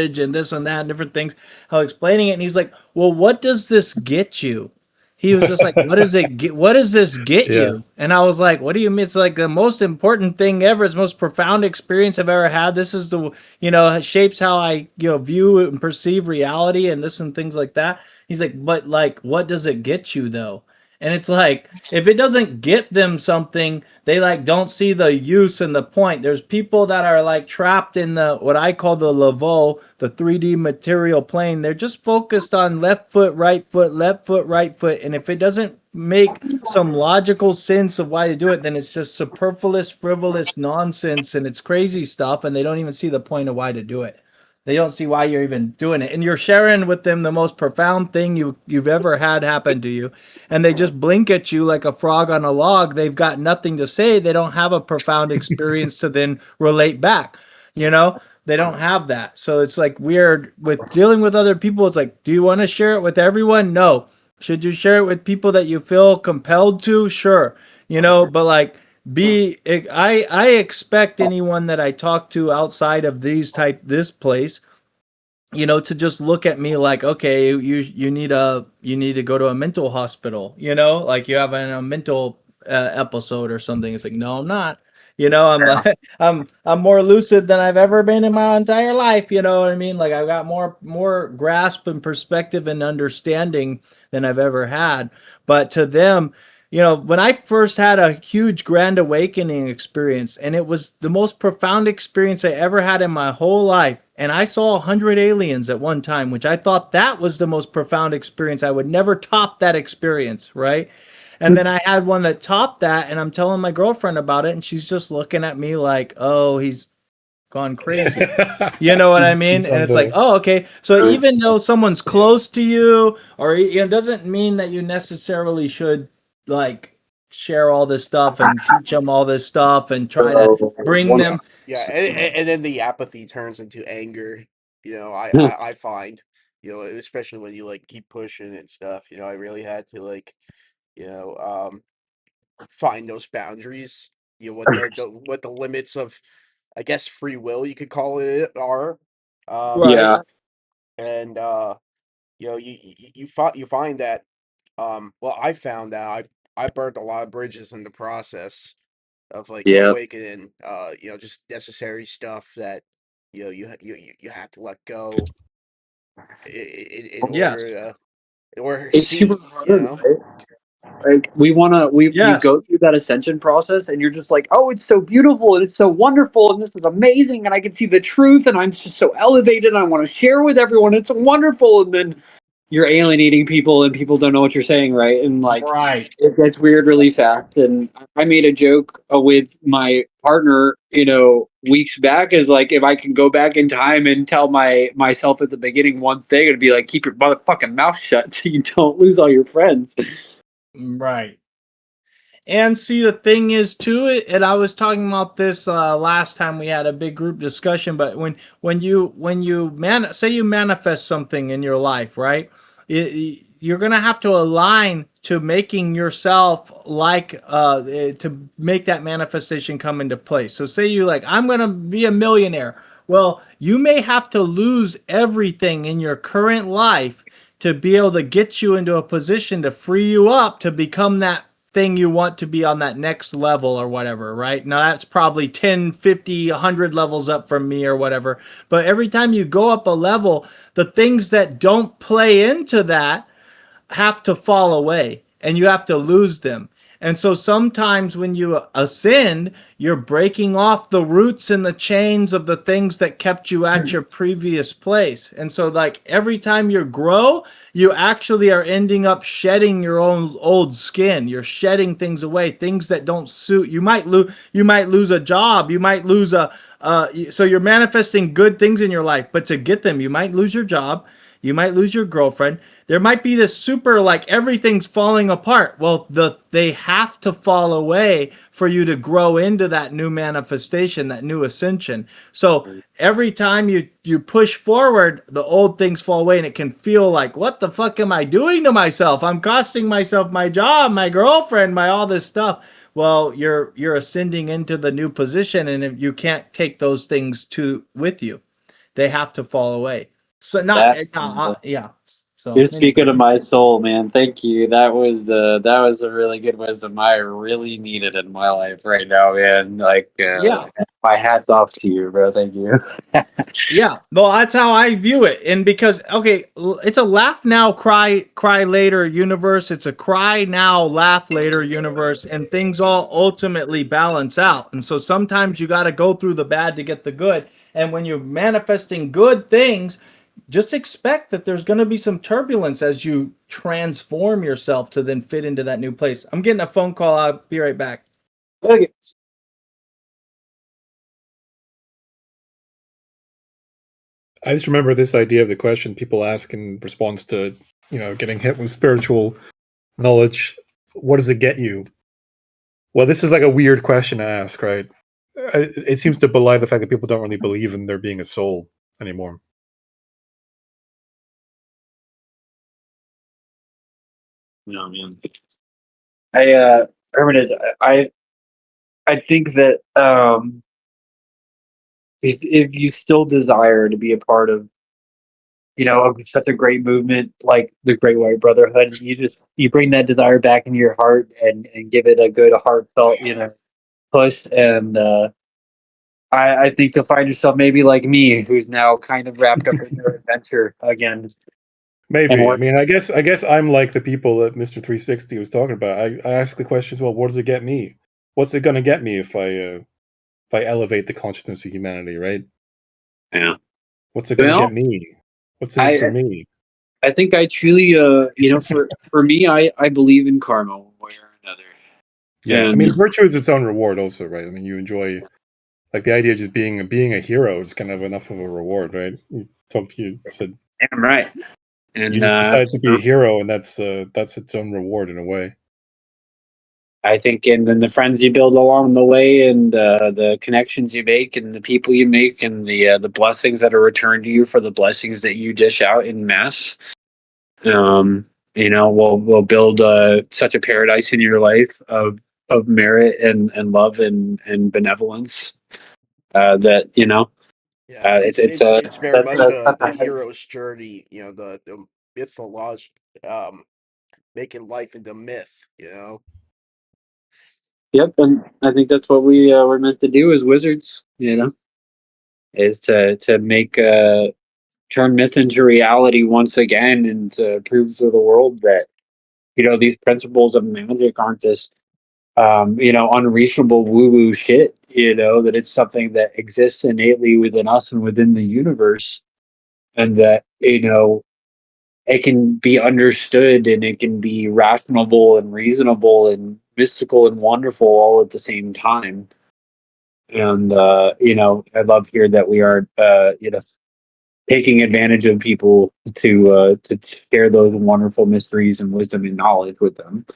and this and that and different things. I was explaining it, and he's like, "Well, what does this get you?" He was just like, "What does it get? What does this get Yeah. you?" And I was like, "What do you mean? It's like the most important thing ever. It's the most profound experience I've ever had. This is the it shapes how I view and perceive reality and this and things like that." He's like, "But like, what does it get you though?" And it's like, if it doesn't get them something, they like don't see the use and the point. There's people that are like trapped in the what I call the Laveau, the 3D material plane. They're just focused on left foot, right foot, left foot, right foot. And if it doesn't make some logical sense of why to do it, then it's just superfluous, frivolous nonsense and it's crazy stuff, and they don't even see the point of why to do it. They don't see why you're even doing it. And you're sharing with them the most profound thing you've ever had happen to you. And they just blink at you like a frog on a log. They've got nothing to say. They don't have a profound experience to then relate back. You know, they don't have that. So it's like weird with dealing with other people. It's like, do you want to share it with everyone? No. Should you share it with people that you feel compelled to? Sure. But like be I expect anyone that I talk to outside of this place, to just look at me like, okay, you need to go to a mental hospital, like you have a mental episode or something. It's like, no, I'm not. I'm like, I'm more lucid than I've ever been in my entire life. You know what I mean? Like I've got more grasp and perspective and understanding than I've ever had. But to them, when I first had a huge grand awakening experience, and it was the most profound experience I ever had in my whole life, and I saw 100 aliens at one time, which I thought that was the most profound experience. I would never top that experience, right? And then I had one that topped that, and I'm telling my girlfriend about it, and she's just looking at me like, oh, he's gone crazy. You know what I mean? He's And on it's like, the oh, okay. So even though someone's close to you, or doesn't mean that you necessarily should like share all this stuff and teach them all this stuff and try to bring One, them. Yeah, and then the apathy turns into anger. I find, especially when you like keep pushing and stuff. I really had to like, you know, um, find those boundaries. What the limits of, I guess, free will you could call it are. Um, Right. yeah, and you find that. Well, I found that I burnt a lot of bridges in the process of like yeah. awakening. Just necessary stuff that you have to let go in Yes. order to It's super see. hard, right? Like you Yes. go through that ascension process, and you're just like, oh, it's so beautiful and it's so wonderful and this is amazing and I can see the truth and I'm just so elevated and I want to share with everyone. It's wonderful, and then you're alienating people and people don't know what you're saying, right? And like Right. it gets weird really fast. And I made a joke with my partner, weeks back, is like, if I can go back in time and tell myself at the beginning one thing, it'd be like, keep your motherfucking mouth shut so you don't lose all your friends. Right. And see, the thing is too, and I was talking about this last time we had a big group discussion. But when you say you manifest something in your life, right? You're gonna have to align to making yourself like to make that manifestation come into place. So say you like, I'm gonna be a millionaire. Well, you may have to lose everything in your current life to be able to get you into a position to free you up to become that thing you want to be on that next level or whatever, right? Now that's probably 10, 50, 100 levels up from me or whatever. But every time you go up a level, the things that don't play into that have to fall away and you have to lose them. And so sometimes when you ascend, you're breaking off the roots and the chains of the things that kept you at your previous place. And so, like, every time you grow, you actually are ending up shedding your own old skin. You're shedding things away, things that don't suit. You might lose a job. You might lose so you're manifesting good things in your life, but to get them, you might lose your job. You might lose your girlfriend. There might be this super like everything's falling apart. Well, they have to fall away for you to grow into that new manifestation, that new ascension. So every time you push forward, the old things fall away, and it can feel like, what the fuck am I doing to myself? I'm costing myself my job, my girlfriend, my all this stuff. Well, you're ascending into the new position, and if you can't take those things to with you. they have to fall away. So yeah. So You're anyway. speaking to my soul, man. Thank you. That was a really good wisdom I really needed in my life right now, man. Like, Yeah. my hat's off to you, bro. Thank you. Yeah, well, that's how I view it. And because it's a laugh now, cry later universe. It's a cry now, laugh later universe, and things all ultimately balance out. And so sometimes you got to go through the bad to get the good. And when you're manifesting good things, just expect that there's going to be some turbulence as you transform yourself to then fit into that new place. I'm getting a phone call. I'll be right back. Okay. I just remember this idea of the question people ask in response to, getting hit with spiritual knowledge. What does it get you? Well, this is like a weird question to ask, right? It seems to belie the fact that people don't really believe in there being a soul anymore. No, man. Hermitage, I think that if you still desire to be a part of, of such a great movement like the Great White Brotherhood, you bring that desire back into your heart and give it a good heartfelt, push. And I think you'll find yourself maybe like me, who's now kind of wrapped up in your adventure again. And Maybe. I we're mean, I guess I'm like the people that Mr. 360 was talking about. I ask the questions, well, what does it get me? What's it going to get me if I elevate the consciousness of humanity, right? yeah. What's it going to Well, get me? What's in it for I me? I think I truly, for me, I believe in karma one way or another. Yeah, I And mean, virtue is its own reward, also, right? I mean, you enjoy like the idea of just being a hero is kind of enough of a reward, right? You said I'm right. you And just decide to be a hero, and that's its own reward in a way. I think, and then the friends you build along the way, and the connections you make, and the people you make, and the blessings that are returned to you for the blessings that you dish out in mass. Will build such a paradise in your life of merit and love and benevolence that Yeah, it's very much that's such the a hero's journey. The mythology, making life into myth. yep. And I think that's what we're meant to do as wizards. Is to make turn myth into reality once again, and to prove to the world that these principles of magic aren't this unreasonable woo woo shit. That it's something that exists innately within us and within the universe, and that it can be understood, and it can be rationable and reasonable and mystical and wonderful all at the same time. And I love here that we are taking advantage of people to share those wonderful mysteries and wisdom and knowledge with them.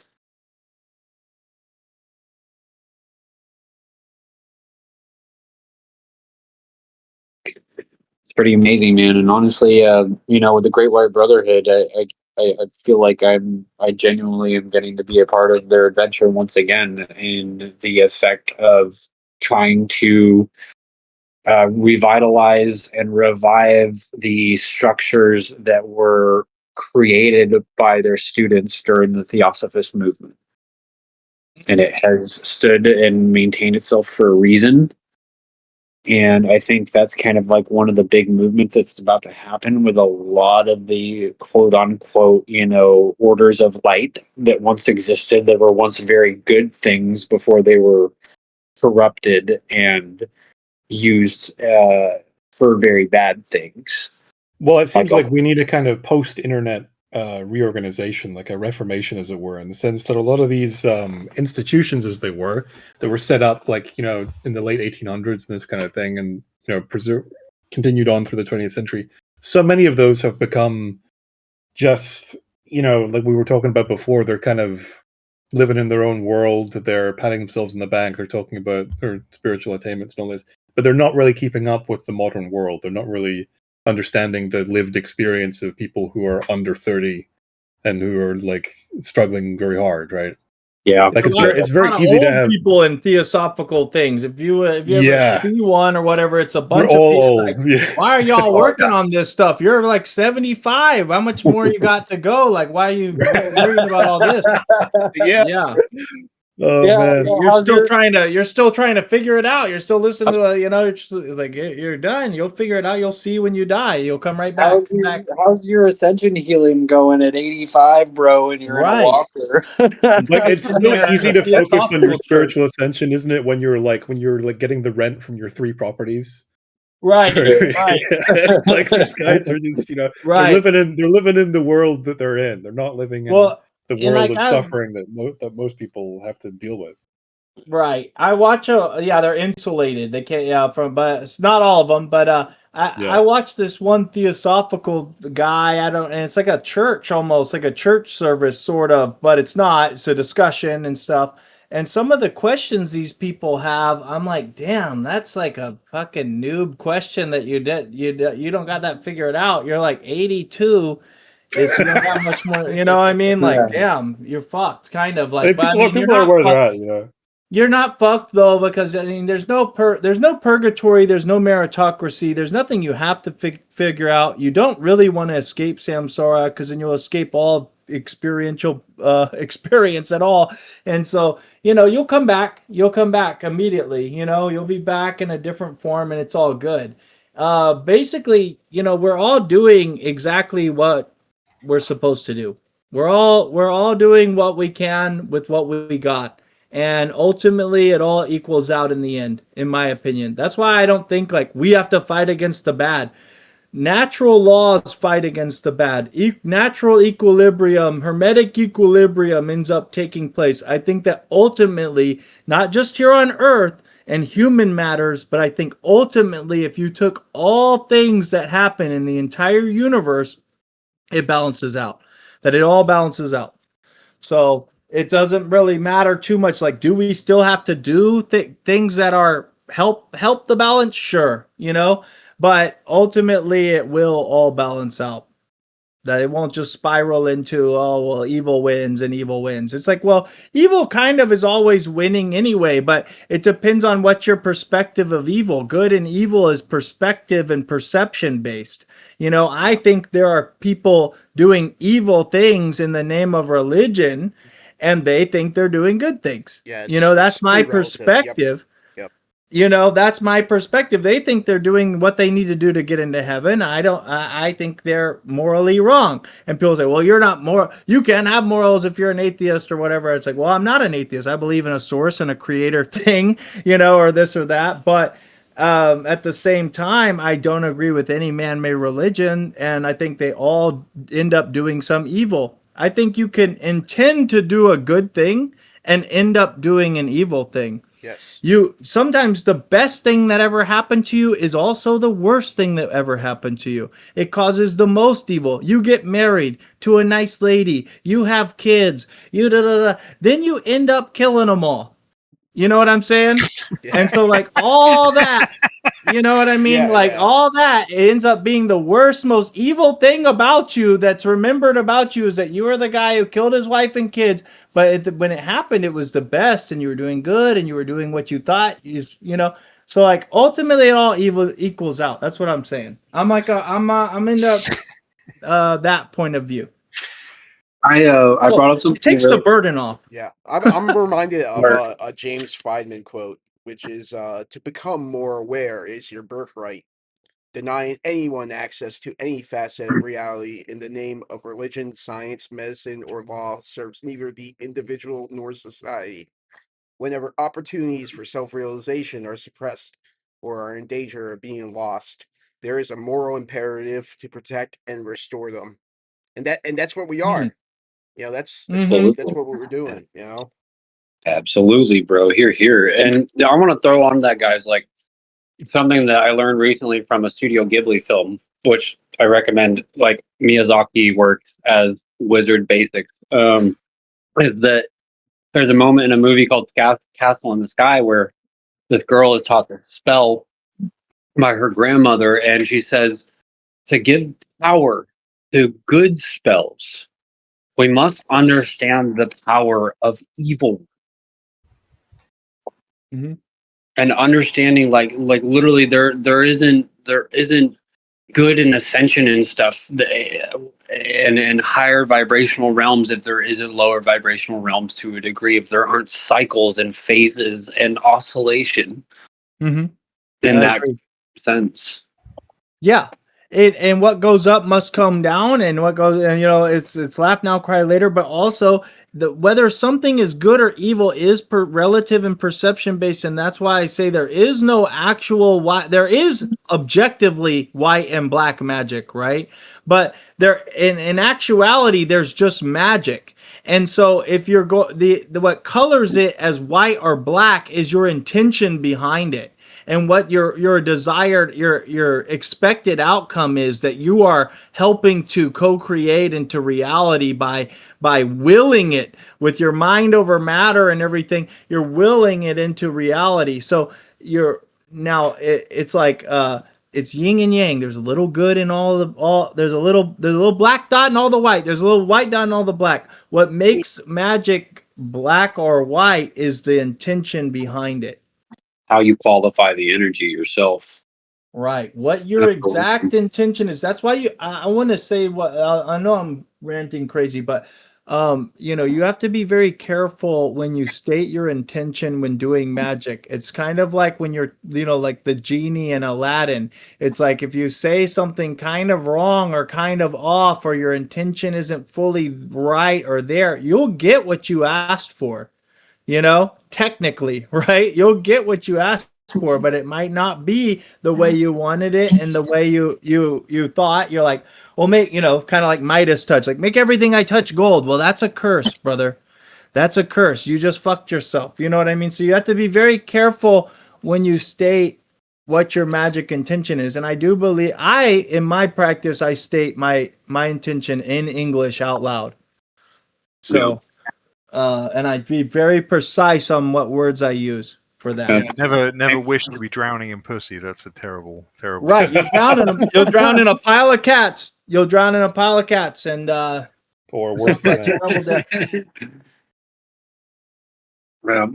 It's pretty amazing, man. And honestly, with the Great White Brotherhood, I feel like I genuinely am getting to be a part of their adventure once again, in the effect of trying to revitalize and revive the structures that were created by their students during the Theosophist movement. And it has stood and maintained itself for a reason. And I think that's kind of like one of the big movements that's about to happen with a lot of the quote unquote, orders of light that once existed, that were once very good things before they were corrupted and used for very bad things. Well, it Like, seems like we need a kind of post-internet reorganization, like a reformation, as it were, in the sense that a lot of these institutions, as they were, that were set up, like in the late 1800s and this kind of thing, and continued on through the 20th century. So many of those have become just, like we were talking about before. They're kind of living in their own world. They're patting themselves in the back. They're talking about their spiritual attainments and all this, but they're not really keeping up with the modern world. They're not really understanding the lived experience of people who are under 30 and who are like struggling very hard, right? Yeah. Like There's it's a lot very of easy to old have. people in theosophical things. If you ever Yeah, see one or whatever, it's a they're bunch of all people old. like, Yeah, why are y'all Oh, working on this stuff? You're like 75. How much more you got to go? Like, why are you worrying about all this? yeah. Yeah. Oh Yeah, man. yeah. How's your You're still trying to figure it out. You're still listening to it's just like you're done. You'll figure it out. You'll see when you die. You'll come right back. Come back. how's your ascension healing going at 85, bro? And you're in a Right. walker. Like it's Especially when so you're in easy a to focus on your theosophical church. spiritual ascension, isn't it? When you're like getting the rent from your 3 properties. Right. Right. It's like these guys are just, Right. they're living in the world that they're in. They're not living in Well, the and world like of suffering that most people have to deal with. right. I watch they're insulated. They can't but it's not all of them, but I Yeah. watched this one theosophical guy, and it's like a church almost, like a church service sort of, but it's not. It's a discussion and stuff. And some of the questions these people have, I'm like, "Damn, that's like a fucking noob question that you don't got that figured out. You're like 82. It's you don't got much more, you know what I mean? Like, Yeah. damn, you're fucked kind of I like, mean, but I mean, people are where they're at. you're not fucked though, because I mean, there's no purgatory, there's no meritocracy, there's nothing you have to figure out. You don't really want to escape samsara, because then you'll escape all experiential experience at all. And so, you'll come back immediately. You'll be back in a different form, and it's all good. Basically, we're all doing exactly what we're supposed to do. We're all doing what we can with what we got, and ultimately it all equals out in the end, in my opinion. That's why I don't think like we have to fight against the bad. Natural laws fight against the bad. Natural equilibrium, hermetic equilibrium ends up taking place. I think that ultimately, not just here on earth and human matters, but I think ultimately if you took all things that happen in the entire universe, it balances out. That it all balances out. So it doesn't really matter too much. Like, do we still have to do things that are help the balance? Sure, but ultimately it will all balance out. That it won't just spiral into, oh well, evil wins and evil wins. It's like, well, evil kind of is always winning anyway, but it depends on what your perspective of evil. Good and evil is perspective and perception based. I think there are people doing evil things in the name of religion, and they think they're doing good things. Yeah, it's That's my pretty relative. Yep. perspective. Yep. That's my perspective. They think they're doing what they need to do to get into heaven. I don't. I think they're morally wrong. And people say, "Well, you're not moral. You can't have morals if you're an atheist or whatever." It's like, well, I'm not an atheist. I believe in a source and a creator thing, or this or that. But at the same time, I don't agree with any man-made religion, and I think they all end up doing some evil. I think you can intend to do a good thing and end up doing an evil thing. Yes. You sometimes the best thing that ever happened to you is also the worst thing that ever happened to you. It causes the most evil. You get married to a nice lady, you have kids, you da da da. Then you end up killing them all. You know what I'm saying? And Yeah. so like all that, you know what I mean? Yeah. Like Yeah. all that, it ends up being the worst, most evil thing about you that's remembered about you is that you were the guy who killed his wife and kids. But when it happened, it was the best, and you were doing good, and you were doing what you thought. So like ultimately, it all evil equals out. That's what I'm saying. I'm in that point of view. I Well, brought up it something takes the really burden off. Yeah. I'm reminded of smart. a James Friedman quote, which is to become more aware is your birthright. Denying anyone access to any facet of reality in the name of religion, science, medicine, or law serves neither the individual nor society. Whenever opportunities for self realization are suppressed or are in danger of being lost, there is a moral imperative to protect and restore them. And that's what we Mm. are. That's what Mm-hmm. that's what we're doing. Absolutely, bro. Here. And I want to throw on that, guys, like something that I learned recently from a Studio Ghibli film, which I recommend, like Miyazaki works as Wizard Basics, is that there's a moment in a movie called Castle in the Sky where this girl is taught this spell by her grandmother, and she says to give power to good spells we must understand the power of evil. Mhm. And understanding like literally there isn't good and ascension and stuff and higher vibrational realms if there isn't lower vibrational realms to a degree, if there aren't cycles and phases and oscillation Mhm. in I that agree. sense. Yeah. And what goes up must come down, and what goes, and it's laugh now, cry later, but also whether something is good or evil is relative and perception based, and that's why I say there is no actual white. There is objectively white and black magic, right? But there in actuality there's just magic. And so if you're the what colors it as white or black is your intention behind it, and what your desired, your expected outcome is, that you are helping to co-create into reality by willing it with your mind over matter and everything. You're willing it into reality. So you're now it's like it's yin and yang. There's a little good in all. There's a little black dot in all the white. There's a little white dot in all the black. What makes magic black or white is the intention behind it. How you qualify the energy yourself. Right. What your exact intention is. That's why I want to say what I know I'm ranting crazy, but you have to be very careful when you state your intention when doing magic. It's kind of like when you're, like the genie in Aladdin. It's like if you say something kind of wrong or kind of off, or your intention isn't fully right or there, you'll get what you asked for. Technically, right? You'll get what you asked for, but it might not be the way you wanted it and the way you thought. You're like, well, kind of like Midas touch, like make everything I touch gold. Well, that's a curse, brother. That's a curse. You just fucked yourself. You know what I mean? So you have to be very careful when you state what your magic intention is. And I do believe in my practice, I state my intention in English out loud. So and I'd be very precise on what words I use for that. Never wish to be drowning in pussy. That's a terrible. Right, you'll drown in them. You'll drown in a pile of cats. You'll drown in a pile of cats, and or worse than that. terrible death.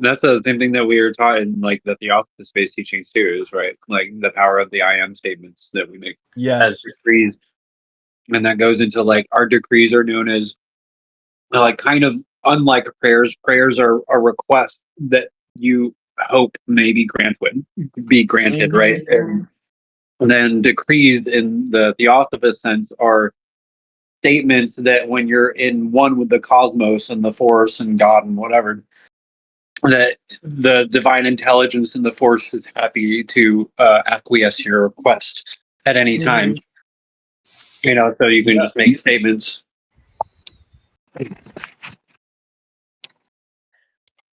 That's the same thing that we were taught in like the Theosophy space teachings too, is right, like the power of the I am statements that we make as Yes. decrees, and that goes into like our decrees are known as like kind of unlike prayers. Prayers are a request that you hope may be granted, right? And then decrees in the Theosophist sense are statements that when you're in one with the cosmos and the force and God and whatever, that the divine intelligence and the force is happy to acquiesce your request at any time. So you can just make statements.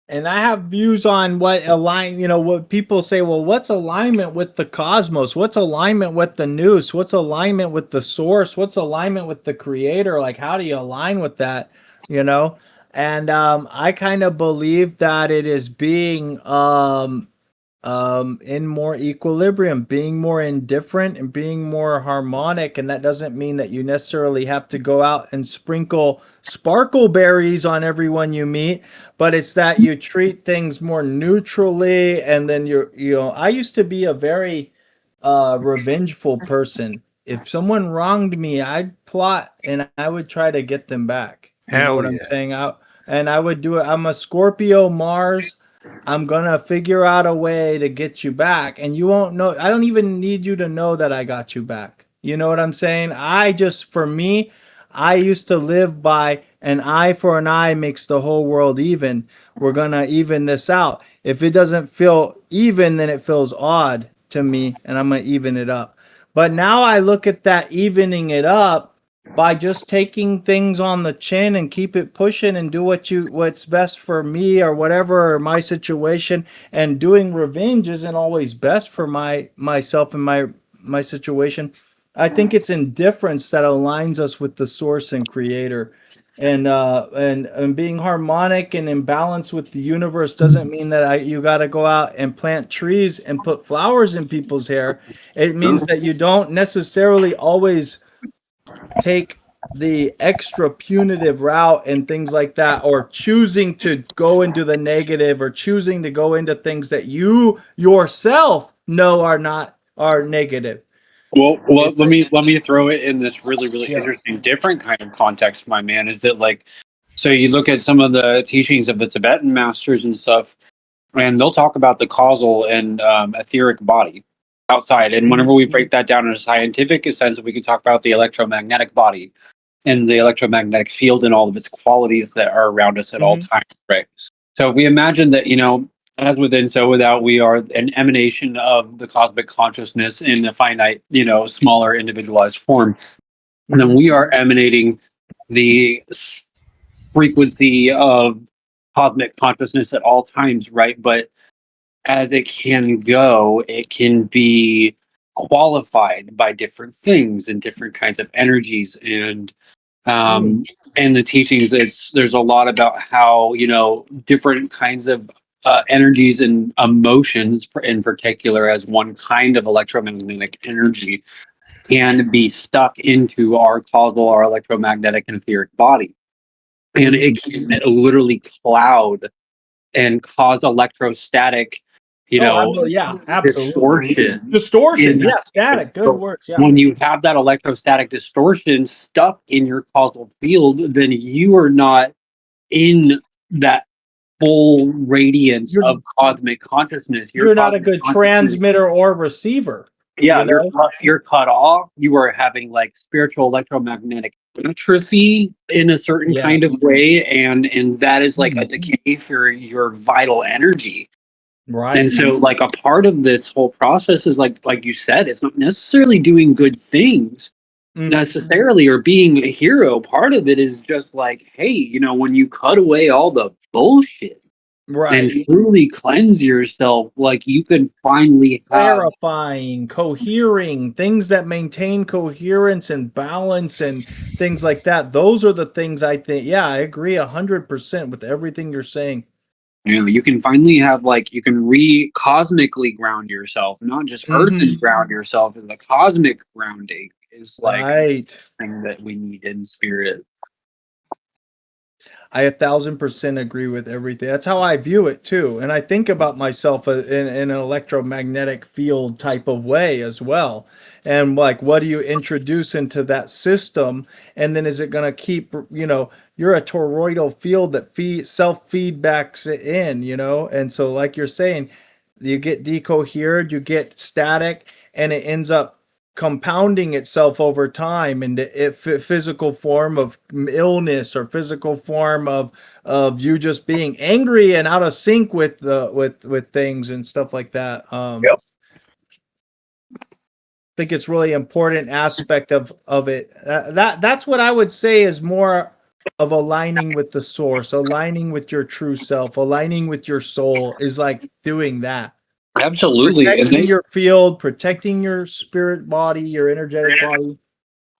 And I have views on what what people say, well, what's alignment with the cosmos? What's alignment with the nous? What's alignment with the source? What's alignment with the creator? Like, how do you align with that? And I kind of believe that it is being in more equilibrium, being more indifferent and being more harmonic. And that doesn't mean that you necessarily have to go out and sprinkle sparkle berries on everyone you meet, but it's that you treat things more neutrally. And then I used to be a very revengeful person. If someone wronged me, I'd plot and I would try to get them back. You know what I'm saying? And I would do it. I'm a Scorpio Mars. I'm gonna figure out a way to get you back, and you won't know. I don't even need you to know that I got you back. You know what I'm saying? For me, I used to live by an eye for an eye makes the whole world even. We're gonna even this out. If it doesn't feel even, then it feels odd to me, and I'm gonna even it up. But now I look at that evening it up by just taking things on the chin and keep it pushing and do what's best for me or whatever, or my situation. And doing revenge isn't always best for myself and my situation. I think it's indifference that aligns us with the source and creator. And being harmonic and in balance with the universe doesn't mean that you got to go out and plant trees and put flowers in people's hair. It means that you don't necessarily always take the extra punitive route and things like that, or choosing to go into the negative, or choosing to go into things that you yourself know are negative. Well, let me throw it in this really Yeah. interesting, different kind of context, my man. Is that like, so you look at some of the teachings of the Tibetan masters and stuff, and they'll talk about the causal and etheric body outside. And whenever we break that down in a scientific sense, we can talk about the electromagnetic body and the electromagnetic field and all of its qualities that are around us at all Mhm. times, right? So if we imagine that, as within, so without, we are an emanation of the cosmic consciousness in a finite, smaller individualized form. And then Mhm. we are emanating the frequency of cosmic consciousness at all times, right? But as it can go, it can be qualified by different things and different kinds of energies. Um, and the teachings, there's a lot about how, different kinds of energies and emotions, in particular, as one kind of electromagnetic energy, can be stuck into our causal, our electromagnetic and etheric body. And Mhm. it can literally cloud and cause electrostatic, Yeah, absolutely. distortion. Distortion, In yeah, that, static, good so words, yeah. when you have that electrostatic distortion stuck in your causal field, then you are not in that full radiance You're of cosmic consciousness. Your you're not a cosmic good consciousness, transmitter or receiver, yeah, you know? you're cut off. You are having like spiritual electromagnetic atrophy in a certain Yeah. kind of way, and that is like a decay for your vital energy. And Right. so, like, a part of this whole process is like you said, it's not necessarily doing good things Mhm. necessarily or being a hero. Part of it is just like, hey, when you cut away all the bullshit and Right. truly cleanse yourself, like, you can finally have. Clarifying, cohering, things that maintain coherence and balance and things like that. Those are the things I think. Yeah, I agree 100% with everything you're saying. You can finally have, like, you can cosmically ground yourself, not just earthen Mhm. ground yourself. And the cosmic grounding is like a Right. thing that we need in spirit. I 1,000% agree with everything. That's how I view it too. And I think about myself in an electromagnetic field type of way as well. And like, what do you introduce into that system? And then is it going to keep, you're a toroidal field that self feedbacks it in, And so, like you're saying, you get decohered, you get static, and it ends up compounding itself over time into physical form of illness, or physical form of you just being angry and out of sync with the with things and stuff like that. Yep. Think it's really important aspect of it. That's what I would say is more of aligning with the source, aligning with your true self, aligning with your soul, is like doing that. Absolutely. And Protecting your field, protecting your spirit body, your energetic body,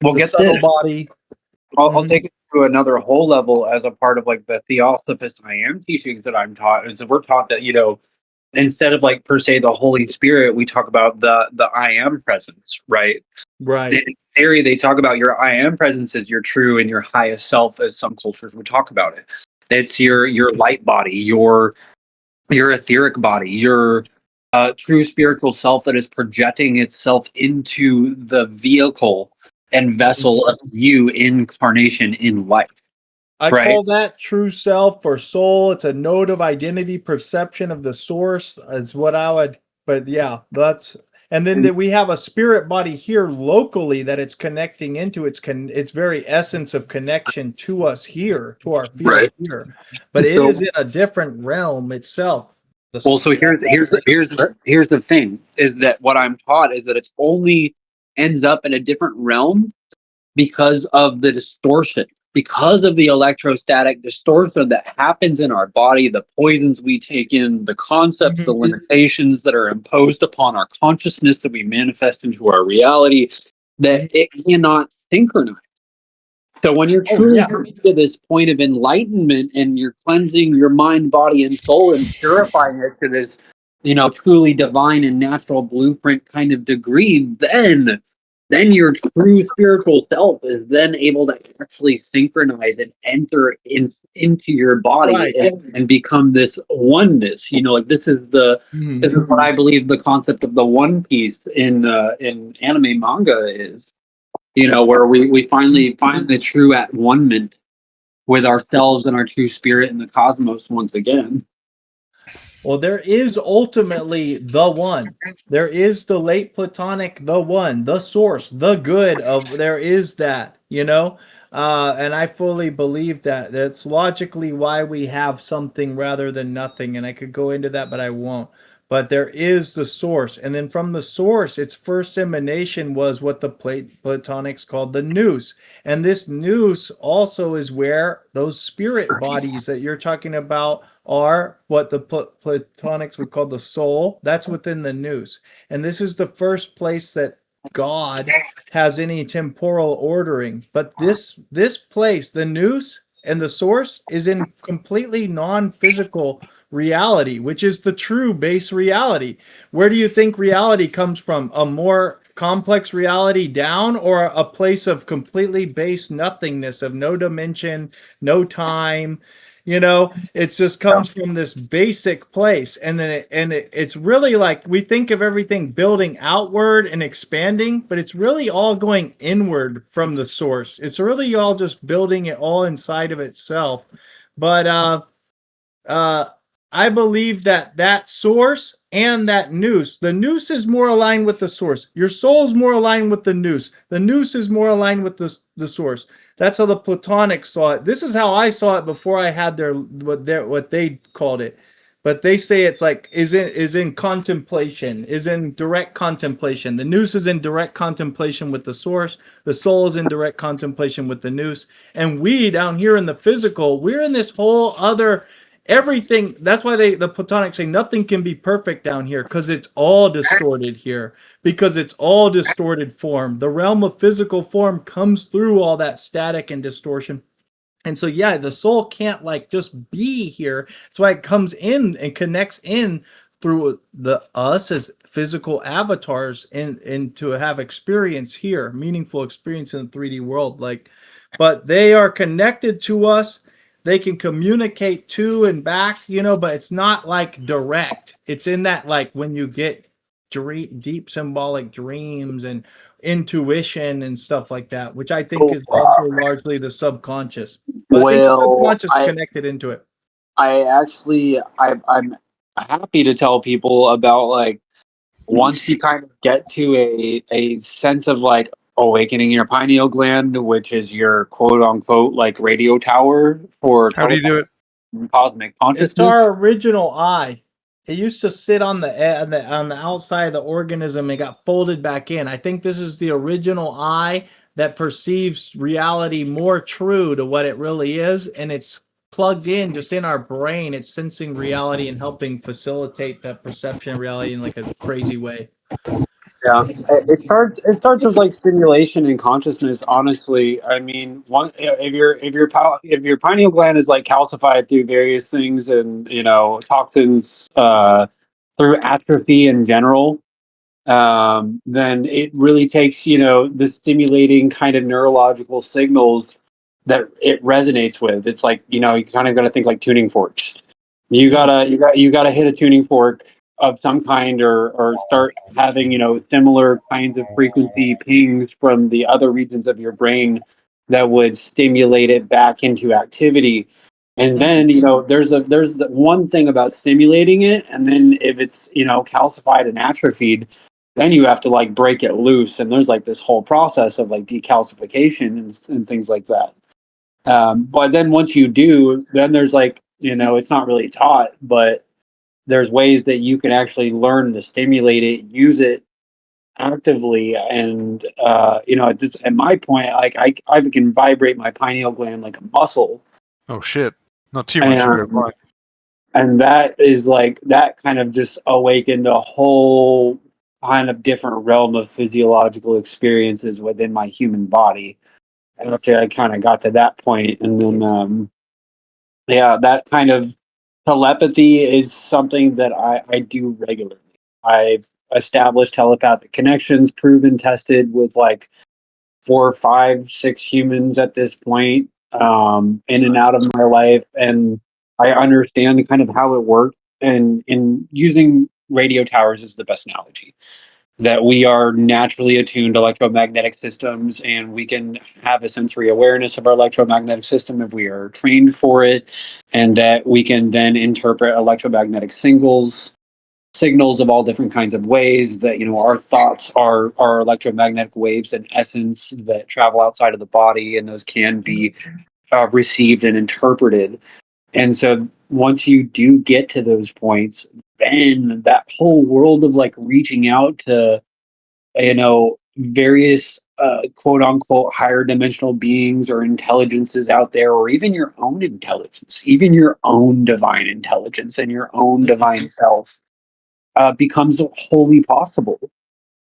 well, the get this. subtle body. I'll Mhm. take it to another whole level as a part of like the Theosophist I am teachings that I'm taught. Is that we're taught that, instead of like per se the Holy Spirit, we talk about the I am presence, right? Right. In theory, they talk about your I am presence as your true and your highest self, as some cultures would talk about it. It's your light body, your etheric body, your true spiritual self that is projecting itself into the vehicle and vessel of you incarnation in life, I right? call that true self or soul. It's a node of identity perception of the source, is what I would, but yeah, that's, and then And, that we have a spirit body here locally that it's connecting into its very essence of connection to us here, to our field right. here. But it So, is in a different realm itself. well, so here's the thing: is that what I'm taught is that it's only ends up in a different realm because of the distortion, because of the electrostatic distortion that happens in our body, the poisons we take in, the concepts, the Mhm. limitations that are imposed upon our consciousness that we manifest into our reality, that it cannot synchronize. So when you're Oh truly yeah. coming to this point of enlightenment and you're cleansing your mind, body, and soul and purifying it to this, truly divine and natural blueprint kind of degree, then your true spiritual self is then able to actually synchronize and enter into your body Right. and become this oneness. You know, like this is what I believe the concept of the One Piece in anime manga is. You know, where we finally find the true at one with ourselves and our true spirit in the cosmos once again. Well, there is ultimately the one. There is the late Platonic, the one, the source, the good of there is that, you know? And I fully believe that. That's logically why we have something rather than nothing. And I could go into that, but I won't. But there is the source. And then from the source, its first emanation was what the Platonics called the nous. And this nous also is where those spirit bodies that you're talking about are what the Platonics would call the soul. That's within the nous. And this is the first place that God has any temporal ordering. But this place, the nous and the source, is in completely non-physical reality, which is the true base reality. Where do you think reality comes from? A more complex reality down, or a place of completely base nothingness, of no dimension, no time? You know, it just comes from this basic place, and then it's really like we think of everything building outward and expanding, but it's really all going inward from the source. It's really all just building it all inside of itself. But uh, I believe that that source and that nous, the nous is more aligned with the source. Your soul is more aligned with the nous. The nous is more aligned with the source. That's how the Platonics saw it. This is how I saw it before I had what they called it. But they say it's like is in contemplation, is in direct contemplation. The nous is in direct contemplation with the source. The soul is in direct contemplation with the nous. And we down here in the physical, we're in this whole other everything. That's why the Platonics say nothing can be perfect down here, because it's all distorted here, because it's all distorted form. The realm of physical form comes through all that static and distortion. And so, yeah, the soul can't like just be here. That's why it comes in and connects in through the us as physical avatars and to have experience here, meaningful experience in the 3D world. Like, but they are connected to us. They can communicate to and back, you know, but it's not like direct. It's in that like when you get deep symbolic dreams and intuition and stuff like that, which I think is also largely the subconscious. But I think the Well, subconscious connected into it. I'm happy to tell people about like once you kind of get to a sense of like awakening your pineal gland, which is your quote unquote like radio tower for How do you do it? cosmic It's consciousness. our original eye. It used to sit on the outside of the organism and got folded back in. I think this is the original eye that perceives reality more true to what it really is, and it's plugged in just in our brain. It's sensing reality and helping facilitate that perception of reality in like a crazy way. Yeah, it starts with like stimulation and consciousness. Honestly, I mean, one if your pineal gland is like calcified through various things and you know toxins through atrophy in general, then it really takes you know the stimulating kind of neurological signals that it resonates with. It's like you know you kind of got to think like tuning forks. You gotta hit a tuning fork of some kind or start having you know similar kinds of frequency pings from the other regions of your brain that would stimulate it back into activity. And then you know there's the one thing about stimulating it, and then if it's you know calcified and atrophied, then you have to like break it loose, and there's like this whole process of like decalcification and things like that. But then once you do, then there's like, you know, it's not really taught, but there's ways that you can actually learn to stimulate it, use it actively. And, you know, at my point, like I can vibrate my pineal gland like a muscle. Oh shit! Not too much. And, and that is like, that kind of just awakened a whole kind of different realm of physiological experiences within my human body. After I kind of got to that point, and then yeah, that kind of telepathy is something that I do regularly. I've established telepathic connections, proven, tested with like 4, 5, 6 humans at this point, in and out of my life, and I understand kind of how it works. And in using radio towers is the best analogy, that we are naturally attuned to electromagnetic systems, and we can have a sensory awareness of our electromagnetic system if we are trained for it, and that we can then interpret electromagnetic signals of all different kinds of ways, that our thoughts are electromagnetic waves in essence that travel outside of the body, and those can be received and interpreted. And so once you do get to those points, then that whole world of reaching out to various quote unquote higher dimensional beings or intelligences out there, or even your own intelligence, even your own divine intelligence and your own divine self, becomes wholly possible,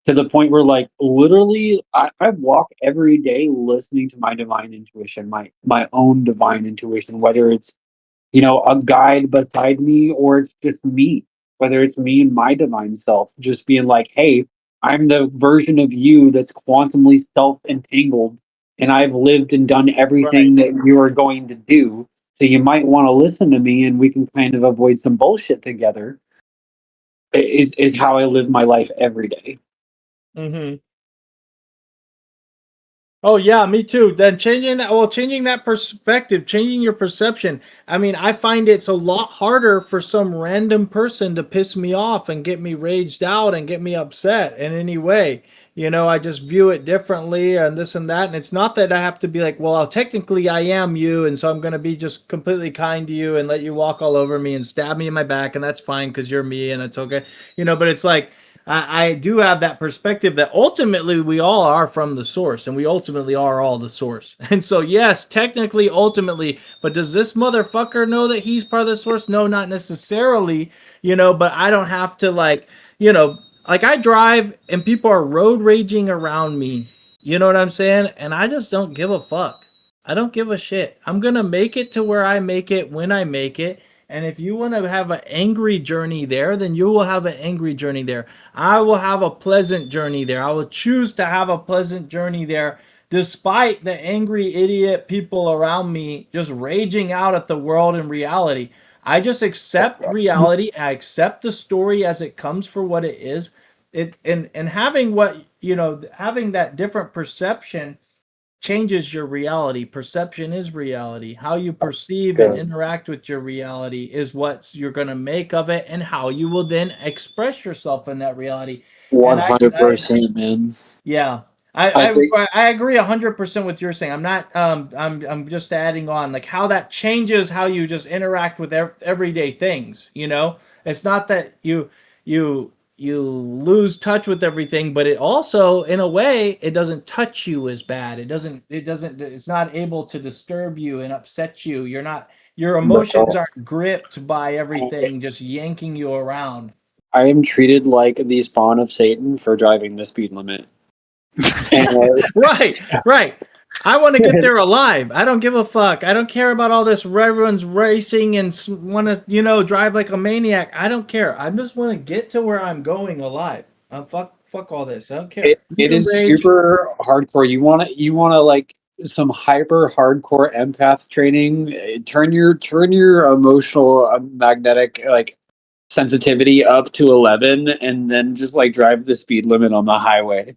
to the point where literally I walk every day listening to my divine intuition, my own divine intuition, whether it's a guide beside me, or it's just me, whether it's me and my divine self, just being like, hey, I'm the version of you that's quantumly self entangled, and I've lived and done Right. everything that you are going to do. So you might want to listen to me, and we can kind of avoid some bullshit together. Is how I live my life every day. Mm-hmm. Oh yeah, me too. Then changing that perspective, changing your perception. I mean, I find it's a lot harder for some random person to piss me off and get me raged out and get me upset in any way. I just view it differently and this and that. And it's not that I have to be like, well, technically I am you, and so I'm gonna be just completely kind to you and let you walk all over me and stab me in my back, and that's fine because you're me and it's okay. But it's like I do have that perspective that ultimately we all are from the source, and we ultimately are all the source. And so, yes, technically, ultimately, but does this motherfucker know that he's part of the source? No, not necessarily, but I don't have to, I drive and people are road raging around me. You know what I'm saying? And I just don't give a fuck. I don't give a shit. I'm going to make it to where I make it when I make it. And if you want to have an angry journey there, then you will have an angry journey there. I will have a pleasant journey there. I will choose to have a pleasant journey there, despite the angry idiot people around me just raging out at the world and reality. I just accept reality. I accept the story as it comes for what it is. And having having that different perception changes your reality. Perception is reality. How you perceive and interact with your reality is what you're going to make of it, and how you will then express yourself in that reality. And One I, hundred I percent, man. yeah. I think I agree 100% with what you're saying. I'm not I'm just adding on like how that changes how you just interact with everyday things, It's not that you lose touch with everything, but it also in a way it doesn't touch you as bad. It's not able to disturb you and upset you. Your emotions aren't gripped by everything just yanking you around. I am treated like the spawn of Satan for driving the speed limit. And Right, right. I want to get there alive. I don't give a fuck. I don't care about all this. Everyone's racing and want to, drive like a maniac. I don't care. I just want to get to where I'm going alive. Fuck all this. I don't care. You it can is rage. super hardcore. You want to some hyper hardcore empath training. Turn your emotional magnetic sensitivity up to 11, and then just drive the speed limit on the highway.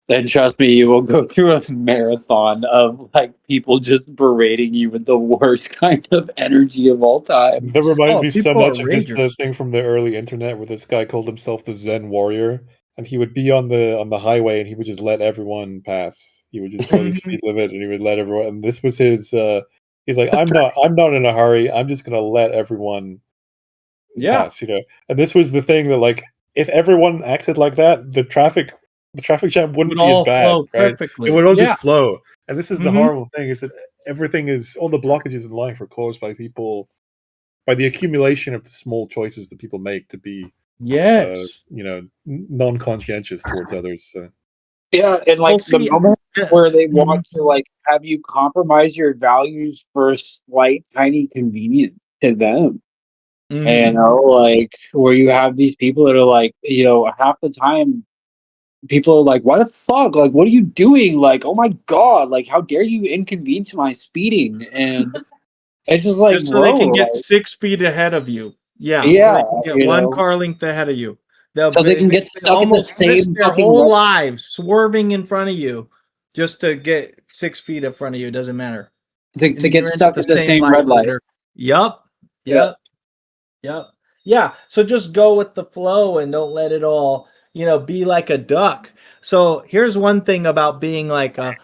Then trust me, you will go through a marathon of people just berating you with the worst kind of energy of all time. That reminds Oh, me so people are much of this ragers. thing from the early internet where this guy called himself the Zen Warrior, and he would be on the highway and he would just let everyone pass. He would just go the speed limit and he would let everyone. And this was his. He's like, I'm not in a hurry. I'm just gonna let everyone Yeah. pass. And this was the thing that if everyone acted like that, the traffic jam Would wouldn't be as all bad, flow right? It perfectly. would all Yeah. just flow. And this is the Hmm. horrible thing, is that all the blockages in life are caused by people, by the accumulation of the small choices that people make to be, Yes. non-conscientious towards others. So. Yeah, and Well, the see. moment Yeah. where they Mhm. want to have you compromise your values for a slight tiny convenience to them. Mhm. Where you have these people that are half the time people are like, "Why the fuck? Like, what are you doing? Like, oh my god! Like, how dare you inconvenience my speeding?" And it's just like, Just so they bro, can get like, 6 feet ahead of you. Yeah, so yeah, they can get you one know, car length ahead of you. They'll so they can get basically stuck in the almost risk same their fucking whole red. lives swerving in front of you just to get 6 feet in front of you. It doesn't matter. And To then get you're in at stuck the at the same same light red light. later. Yup. Yeah. Yep. Yep. Yeah. So just go with the flow and don't let it all, be like a duck. So here's one thing about being like a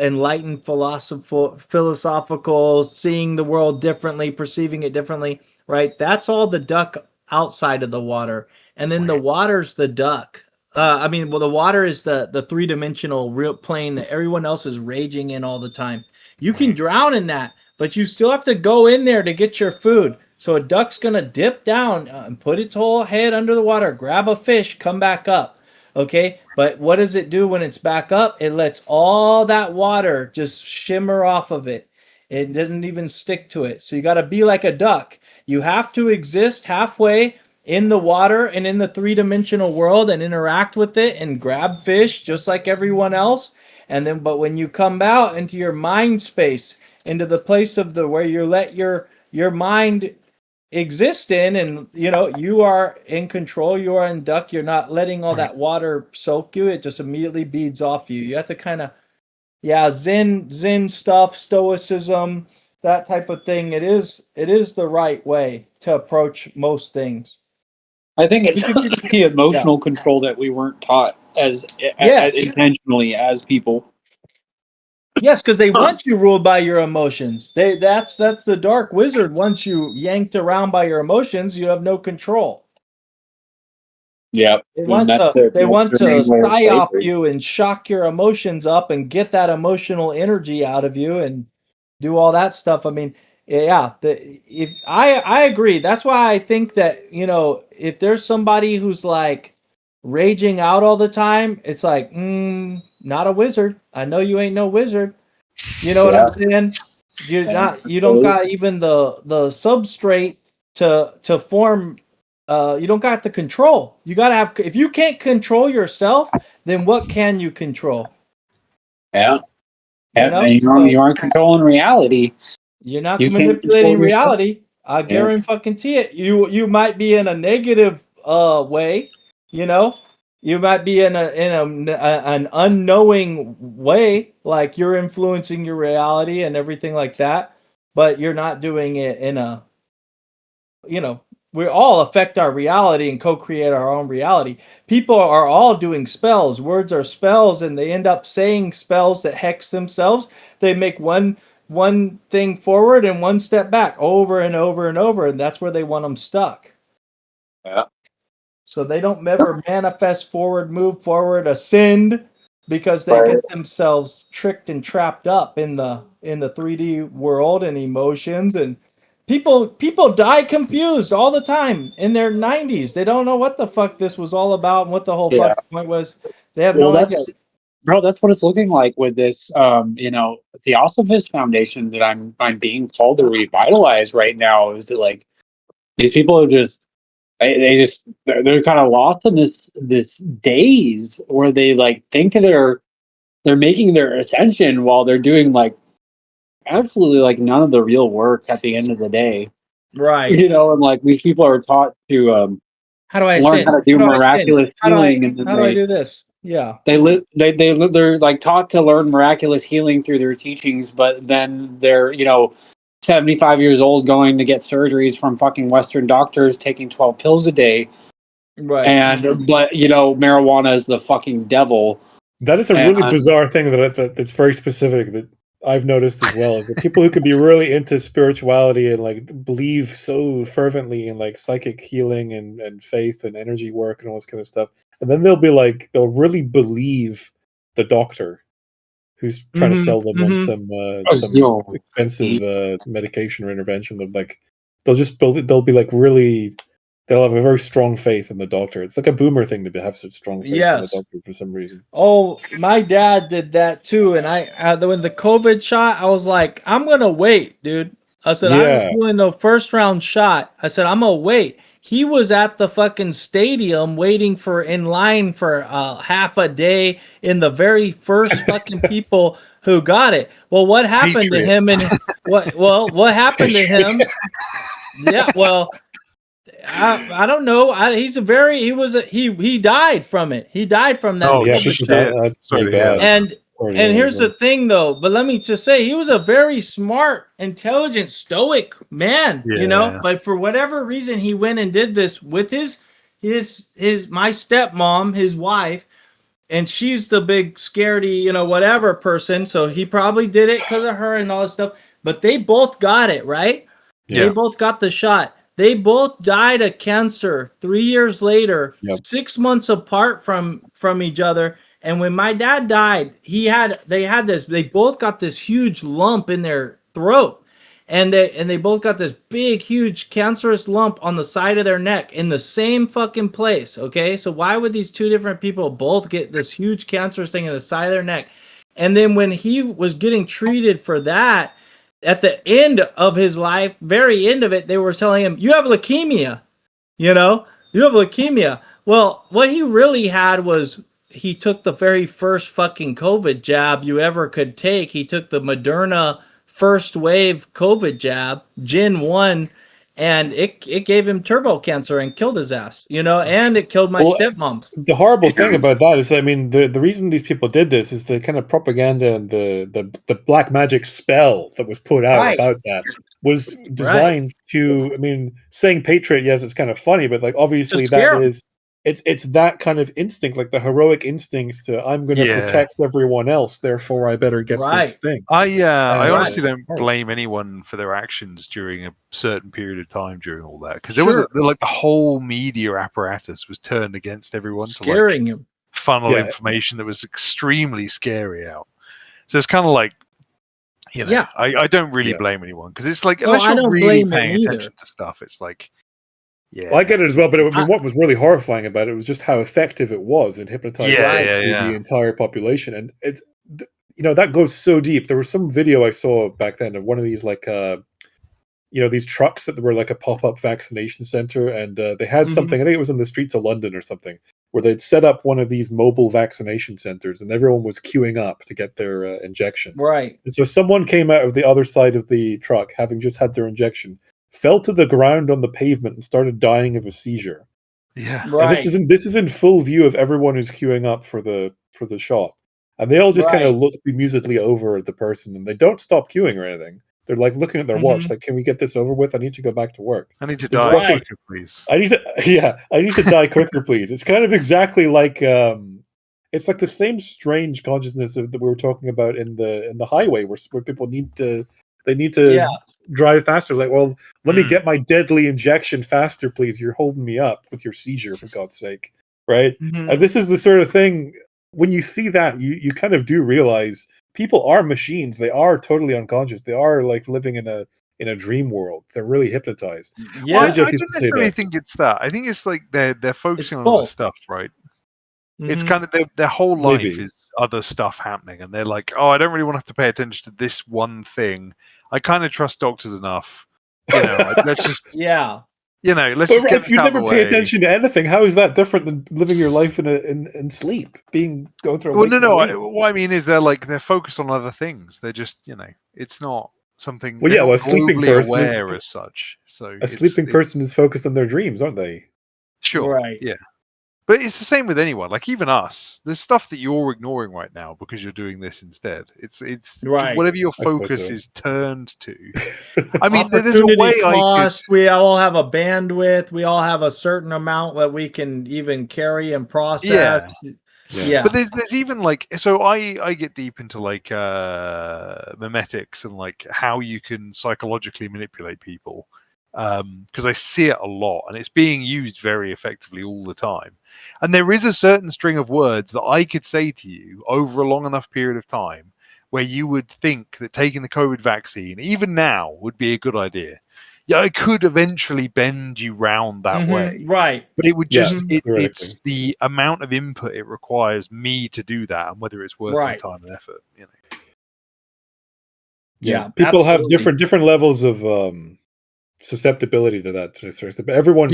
enlightened philosophical, seeing the world differently, perceiving it differently, right? That's all the duck outside of the water. And then the water's the duck. Well, the water is the three-dimensional real plane that everyone else is raging in all the time. You can drown in that, but you still have to go in there to get your food. So a duck's gonna dip down and put its whole head under the water, grab a fish, come back up. Okay, but what does it do when it's back up? It lets all that water just shimmer off of it. It didn't even stick to it. So you got to be like a duck. You have to exist halfway in the water and in the three-dimensional world and interact with it and grab fish just like everyone else. And then, but when you come out into your mind space, into the place of the where you let your mind exist in, and you are in control, you are in duck, you're not letting all that water soak you, it just immediately beads off you. You have to kind of, yeah, zen stuff, stoicism, that type of thing. It is the right way to approach most things. I think it's Because the yeah, emotional control that we weren't taught as yes, intentionally as people. yes, because they want you ruled by your emotions. That's the dark wizard. Once you yanked around by your emotions, you have no control. Yeah, They and want to they that's want their to main way of psyop slavery. you and shock your emotions up and get that emotional energy out of you and do all that stuff. I mean, yeah, if I agree. That's why I think that, if there's somebody who's like raging out all the time, it's like, not a wizard. I know you ain't no wizard. You know what I'm Yeah, saying? You're and not. You don't got even the substrate to form. You don't got the control. You got to have. If you can't control yourself, then what can you control? yeah, You and know. you So aren't controlling reality. you're not You can't control manipulating yourself. reality. I Yeah, guarantee it. You might be in a negative way. You know. You might be in an unknowing way, like you're influencing your reality and everything like that, but you're not doing it in a, you know, we all affect our reality and co-create our own reality. People are all doing spells. Words are spells, and they end up saying spells that hex themselves. They make one thing forward and one step back over and over and over, and that's where they want them stuck. yeah. So they don't ever manifest forward, move forward, ascend, because they Right. get themselves tricked and trapped up in the 3D world and emotions. And people die confused all the time in their 90s. They don't know what the fuck this was all about and what the whole Yeah. fucking point was. They have Well, no idea. that's bro. That's what it's looking like with this, Theosophist Foundation that I'm being called to revitalize right now. Is that like these people are just they just they're kind of lost in this daze where they like think they're making their ascension while they're doing like absolutely like none of the real work at the end of the day. Right. And like these people are taught to How do I learn how sin? to do How do I sin? miraculous healing, and then How do I do this? Yeah. they're like taught to learn miraculous healing through their teachings, but then they're 75 years old going to get surgeries from fucking Western doctors, taking 12 pills a day, Right. and but marijuana is the fucking devil. That is a really And bizarre thing that's very specific that I've noticed as well. Is that people who could be really into spirituality and like believe so fervently in like psychic healing and faith and energy work and all this kind of stuff, and then they'll really believe the doctor who's trying to sell them on some yo, expensive medication or intervention. They'll be like really. They'll have a very strong faith in the doctor. It's like a boomer thing to have such strong faith in the Yes. doctor for some reason. Oh, my dad did that too, and when the COVID shot, I was like, I'm gonna wait, dude. I said I ain't Yeah, doing the first round shot. I said I'm gonna wait. he was at the fucking stadium waiting in line for half a day in the very first fucking people who got it. Well, what happened to Patriot. him and what happened to him? Yeah, well, I don't know. He died from it. He died from that Oh Yeah, COVID people jab. shit! die. That's Sorry pretty to hear bad. that. And Sorry to and hear here's that. the thing though, but let me just say he was a very smart, intelligent, stoic man, Yeah. but for whatever reason he went and did this with his my stepmom, his wife, and she's the big scaredy, whatever person, so he probably did it because of her and all this stuff, but they both got it, right? They Yeah. both got the shot. They both died of cancer 3 years later, Yep. 6 months apart from each other. And when my dad died, they both got this huge lump in their throat. And they both got this big, huge cancerous lump on the side of their neck in the same fucking place. Okay. So why would these two different people both get this huge cancerous thing in the side of their neck? And then when he was getting treated for that, at the end of his life, very end of it, they were telling him, "You have leukemia. You know, you have leukemia." Well, what he really had was he took the very first fucking COVID jab you ever could take. He took the Moderna first wave COVID jab, Gen 1, and it gave him turbo cancer and killed his ass, and it killed my Well, stepmoms. the horrible thing about that is, I mean, the reason these people did this is the kind of propaganda and the black magic spell that was put out Right. about that was designed to, I mean, saying patriot, yes, it's kind of funny, but like obviously To scare that 'em. is, it's that kind of instinct, like the heroic instinct to, I'm going to Yeah. protect everyone else, therefore I better get Right. this thing. I Uh, honestly Right. don't blame anyone for their actions during a certain period of time during all that, because Sure. like the whole media apparatus was turned against everyone to like Scaring him. funnel Yeah. information that was extremely scary out. So it's kind of like, Yeah. I don't really Yeah. blame anyone, because it's like, Well, unless I you're don't really blame him paying either. attention to stuff, it's like, yeah, Well, I get it as well, but I mean, I- what was really horrifying about it was just how effective it was in hypnotizing Yeah, basically yeah. the entire population, and it's that goes so deep. There was some video I saw back then of one of these like these trucks that were like a pop-up vaccination center, and they had something. I think it was in the streets of London or something, where they'd set up one of these mobile vaccination centers, and everyone was queuing up to get their injection. Right. And so someone came out of the other side of the truck, having just had their injection, fell to the ground on the pavement and started dying of a seizure. Yeah. And this Right. is in full view of everyone who's queuing up for the shot. And they all just kind of Right. look bemusedly over at the person, and they don't stop queuing or anything. They're like looking at their watch, like, "Can we get this over with? I need to go back to work. I need to Just die watching- quicker, please. I need to, yeah, I need to die quicker, please." It's kind of exactly like, it's like the same strange consciousness that we were talking about in the highway, where people need to Yeah. drive faster. Like, well, let me Hmm. get my deadly injection faster, please. You're holding me up with your seizure, for God's sake, right? Mhm. And this is the sort of thing, when you see that, you kind of do realize people are machines. They are totally unconscious. They are like living in a dream world. They're really hypnotized. Yeah. Well, I Jeff don't used to say necessarily that. think it's that. I think it's like they're focusing on both. other stuff, right? It's Mhm. kind of their whole life Maybe. is other stuff happening, and they're like, "Oh, I don't really want to have to pay attention to this one thing. I kind of trust doctors enough. Let's just, Yeah. let's But just get if this you out of never the pay way." attention to anything, how is that different than living your life in sleep, going through a Well, no. waking week? What I mean is they're focused on other things. They're just, it's not something. Well, They're yeah, not well, a sleeping globally person is aware as such. So a sleeping person is focused on their dreams, aren't they? sure, Right. yeah. But it's the same with anyone. Like even us, there's stuff that you're ignoring right now because you're doing this instead. It's Right. whatever your I suppose focus so. is turned to. I mean, there's a Opportunity way I cost. could. We all have a bandwidth. We all have a certain amount that we can even carry and process. Yeah. But there's even like, so I get deep into like memetics and like how you can psychologically manipulate people, because I see it a lot and it's being used very effectively all the time. And there is a certain string of words that I could say to you over a long enough period of time where you would think that taking the COVID vaccine, even now, would be a good idea. Yeah, I could eventually bend you round that way. Right. But it would Yeah, just, theoretically. it's the amount of input it requires me to do that and whether it's worth my Right. time and effort. Yeah, People have absolutely. different levels of susceptibility to that. But everyone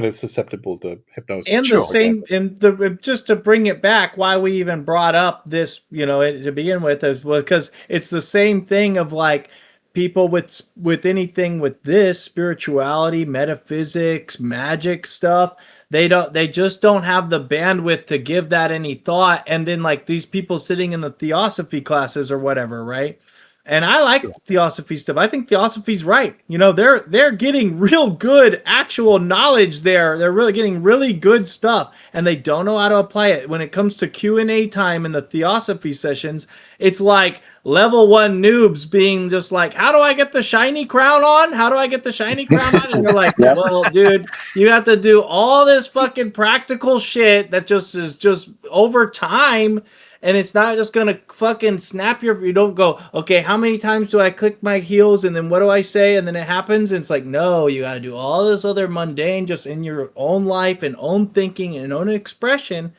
is susceptible to hypnosis. And the same, and just to bring it back, why we even brought up this, to begin with, is because it's the same thing of like people with anything with this spirituality, metaphysics, magic stuff. They just don't have the bandwidth to give that any thought. And then like these people sitting in the theosophy classes or whatever, right? And I like theosophy stuff. I think theosophy's right. They're getting real good actual knowledge there. They're really getting really good stuff, and they don't know how to apply it. When it comes to Q&A time in the theosophy sessions, it's like level 1 noobs being just like, how do I get the shiny crown on? How do I get the shiny crown on? And you're like, well, dude, you have to do all this fucking practical shit that just is just over time. And it's not just gonna fucking snap you don't go, okay, how many times do I click my heels and then what do I say? And then it happens. And it's like, no, you gotta do all this other mundane just in your own life and own thinking and own expression.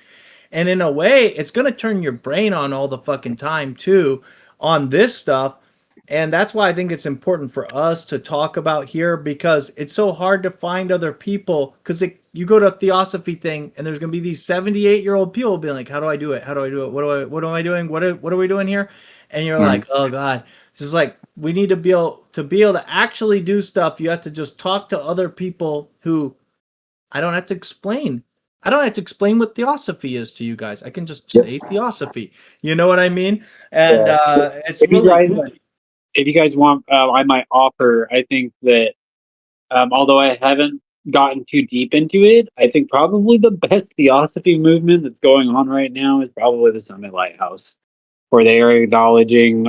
And in a way, it's gonna turn your brain on all the fucking time too on this stuff. And that's why I think it's important for us to talk about here, because it's so hard to find other people. Because you go to a theosophy thing and there's going to be these 78-year-old people being like, how do I do it? How do I do it? What am I doing? What are we doing here? And you're like, oh God, it's just like, we need to be able to actually do stuff. You have to just talk to other people who I don't have to explain. I don't have to explain what theosophy is to you guys. I can just say theosophy. You know what I mean? And it's really good. If you guys want, I might offer. I think that although I haven't gotten too deep into it, I think probably the best theosophy movement that's going on right now is probably the Summit Lighthouse, where they are acknowledging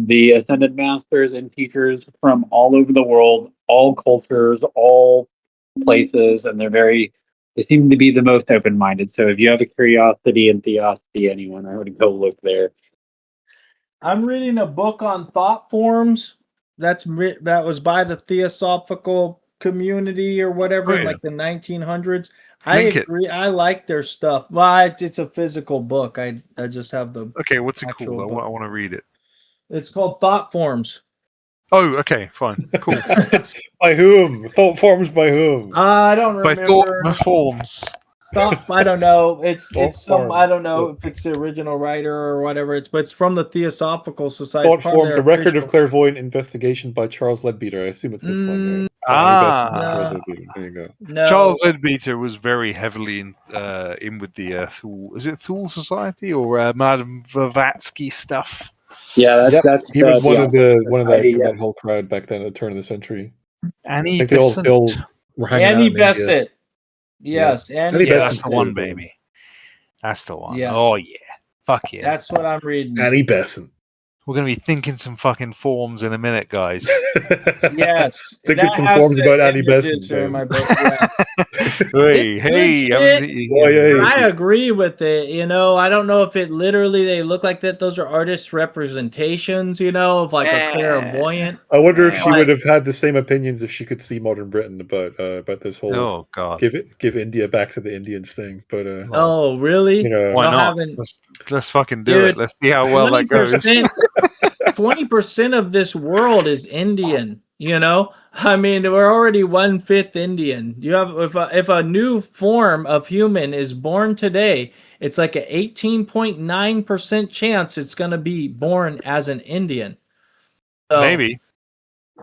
the ascended masters and teachers from all over the world, all cultures, all places, and they seem to be the most open-minded. So if you have a curiosity in theosophy, anyone, I would go look there. I'm reading a book on thought forms that was by the Theosophical Community or whatever in like the 1900s. I agree. I like their stuff. Well, it's a physical book. I just have the what's it called? I want to read it. It's called Thought Forms. Oh, okay, fine, cool. It's by whom? Thought forms by whom? I don't remember. By thought forms. I don't know. It's some. I don't know Yeah. if it's the original writer or whatever. But it's from the Theosophical Society. Thought forms, a record of clairvoyant investigation by Charles Leadbeater. I assume it's this one. Right? There you go. No. Charles Leadbeater was very heavily in with the Thule. Is it Thule Society or Madame Blavatsky stuff? Yeah, that's he was one of that whole crowd back then at the turn of the century. Annie Besant. Annie Besant. Yes, Annie. Yeah, that's the one, baby. That's the one. Yes. Oh yeah, fuck yeah. That's what I'm reading. Annie Besant. We're gonna be thinking some fucking forms in a minute, guys. Yes, thinking some forms about Annie Besant. I agree with it. I don't know if it literally they look like that. Those are artist representations, of like a clairvoyant. I wonder if she would have had the same opinions if she could see modern Britain about this whole oh god give India back to the Indians thing. But oh really? Why not? Let's fucking do it. Let's see how well that goes. 20% of this world is Indian. I mean, we're already 1/5 Indian. You have if a new form of human is born today, it's like an 18.9% chance it's going to be born as an Indian. So, maybe.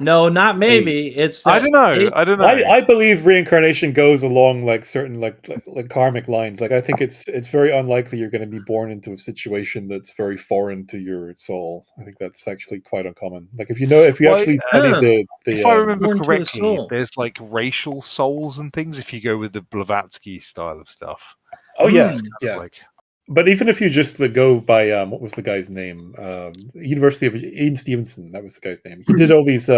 No, not maybe. It's I don't know. I believe reincarnation goes along like certain like karmic lines. Like I think it's very unlikely you're going to be born into a situation that's very foreign to your soul. I think that's actually quite uncommon. Like if you actually study if I remember correctly, there's like racial souls and things if you go with the Blavatsky style of stuff. Oh yeah, yeah. But even if you just go by what was the guy's name? University of Ian Stevenson, that was the guy's name. He did all these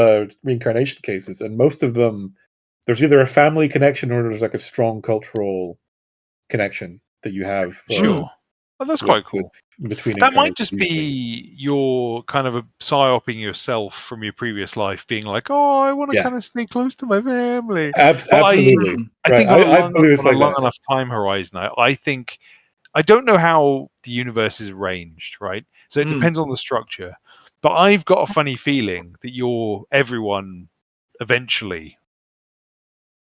reincarnation cases, and most of them, there's either a family connection or there's like a strong cultural connection that you have. Sure. Well, that's quite cool. Between that might just be your kind of a psyoping yourself from your previous life, being like, "Oh, I want to kind of stay close to my family." Absolutely. I think on a long enough time horizon, I think. I don't know how the universe is arranged, right? So it depends on the structure. But I've got a funny feeling that everyone eventually.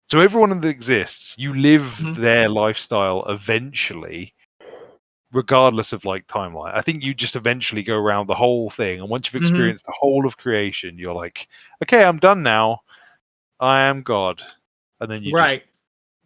So everyone that exists, you live Mhm. their lifestyle eventually, regardless of like timeline. I think you just eventually go around the whole thing, and once you've Mhm. experienced the whole of creation, you're like, okay, I'm done now. I am God, and then you just, Right.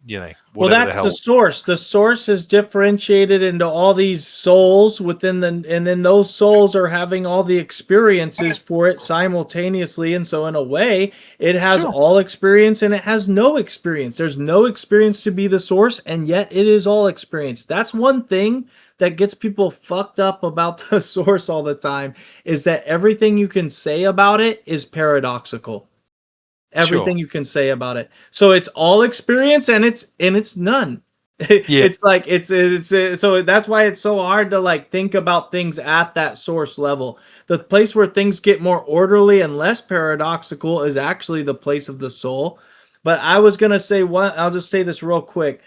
you know, Well, whatever the that's the hell. source. The source is differentiated into all these souls within the, and then those souls are having all the experiences for it simultaneously. And so, in a way, it has Sure. all experience and it has no experience. There's no experience to be the source, and yet it is all experience. That's one thing that gets people fucked up about the source all the time, is that everything you can say about it is paradoxical. Sure. Everything you can say about it. So it's all experience and it's none. Yeah. It's like it's so that's why it's so hard to like think about things at that source level. The place where things get more orderly and less paradoxical is actually the place of the soul. But I was going to say what, I'll just say this real quick.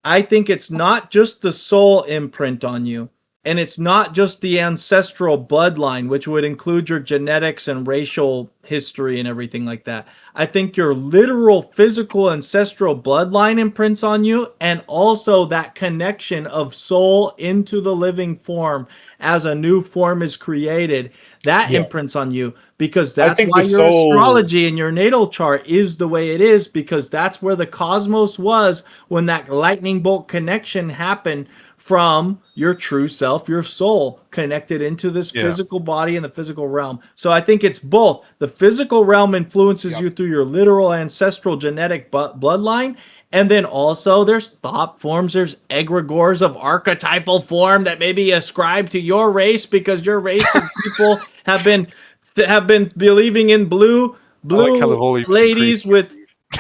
I think it's not just the soul imprint on you, and it's not just the ancestral bloodline, which would include your genetics and racial history and everything like that. I think your literal physical ancestral bloodline imprints on you, and also that connection of soul into the living form as a new form is created. That Yeah. imprints on you, because I that's think why the your soul. astrology and your natal chart is the way it is, because that's where the cosmos was when that lightning bolt connection happened from your true self, your soul, connected into this Yeah. physical body and the physical realm. So I think it's both. The physical realm influences Yep. you through your literal ancestral genetic bloodline. And then also there's thought forms, there's egregores of archetypal form that maybe ascribe to your race, because your race of people have been believing in blue I like how the volume's ladies increasing. with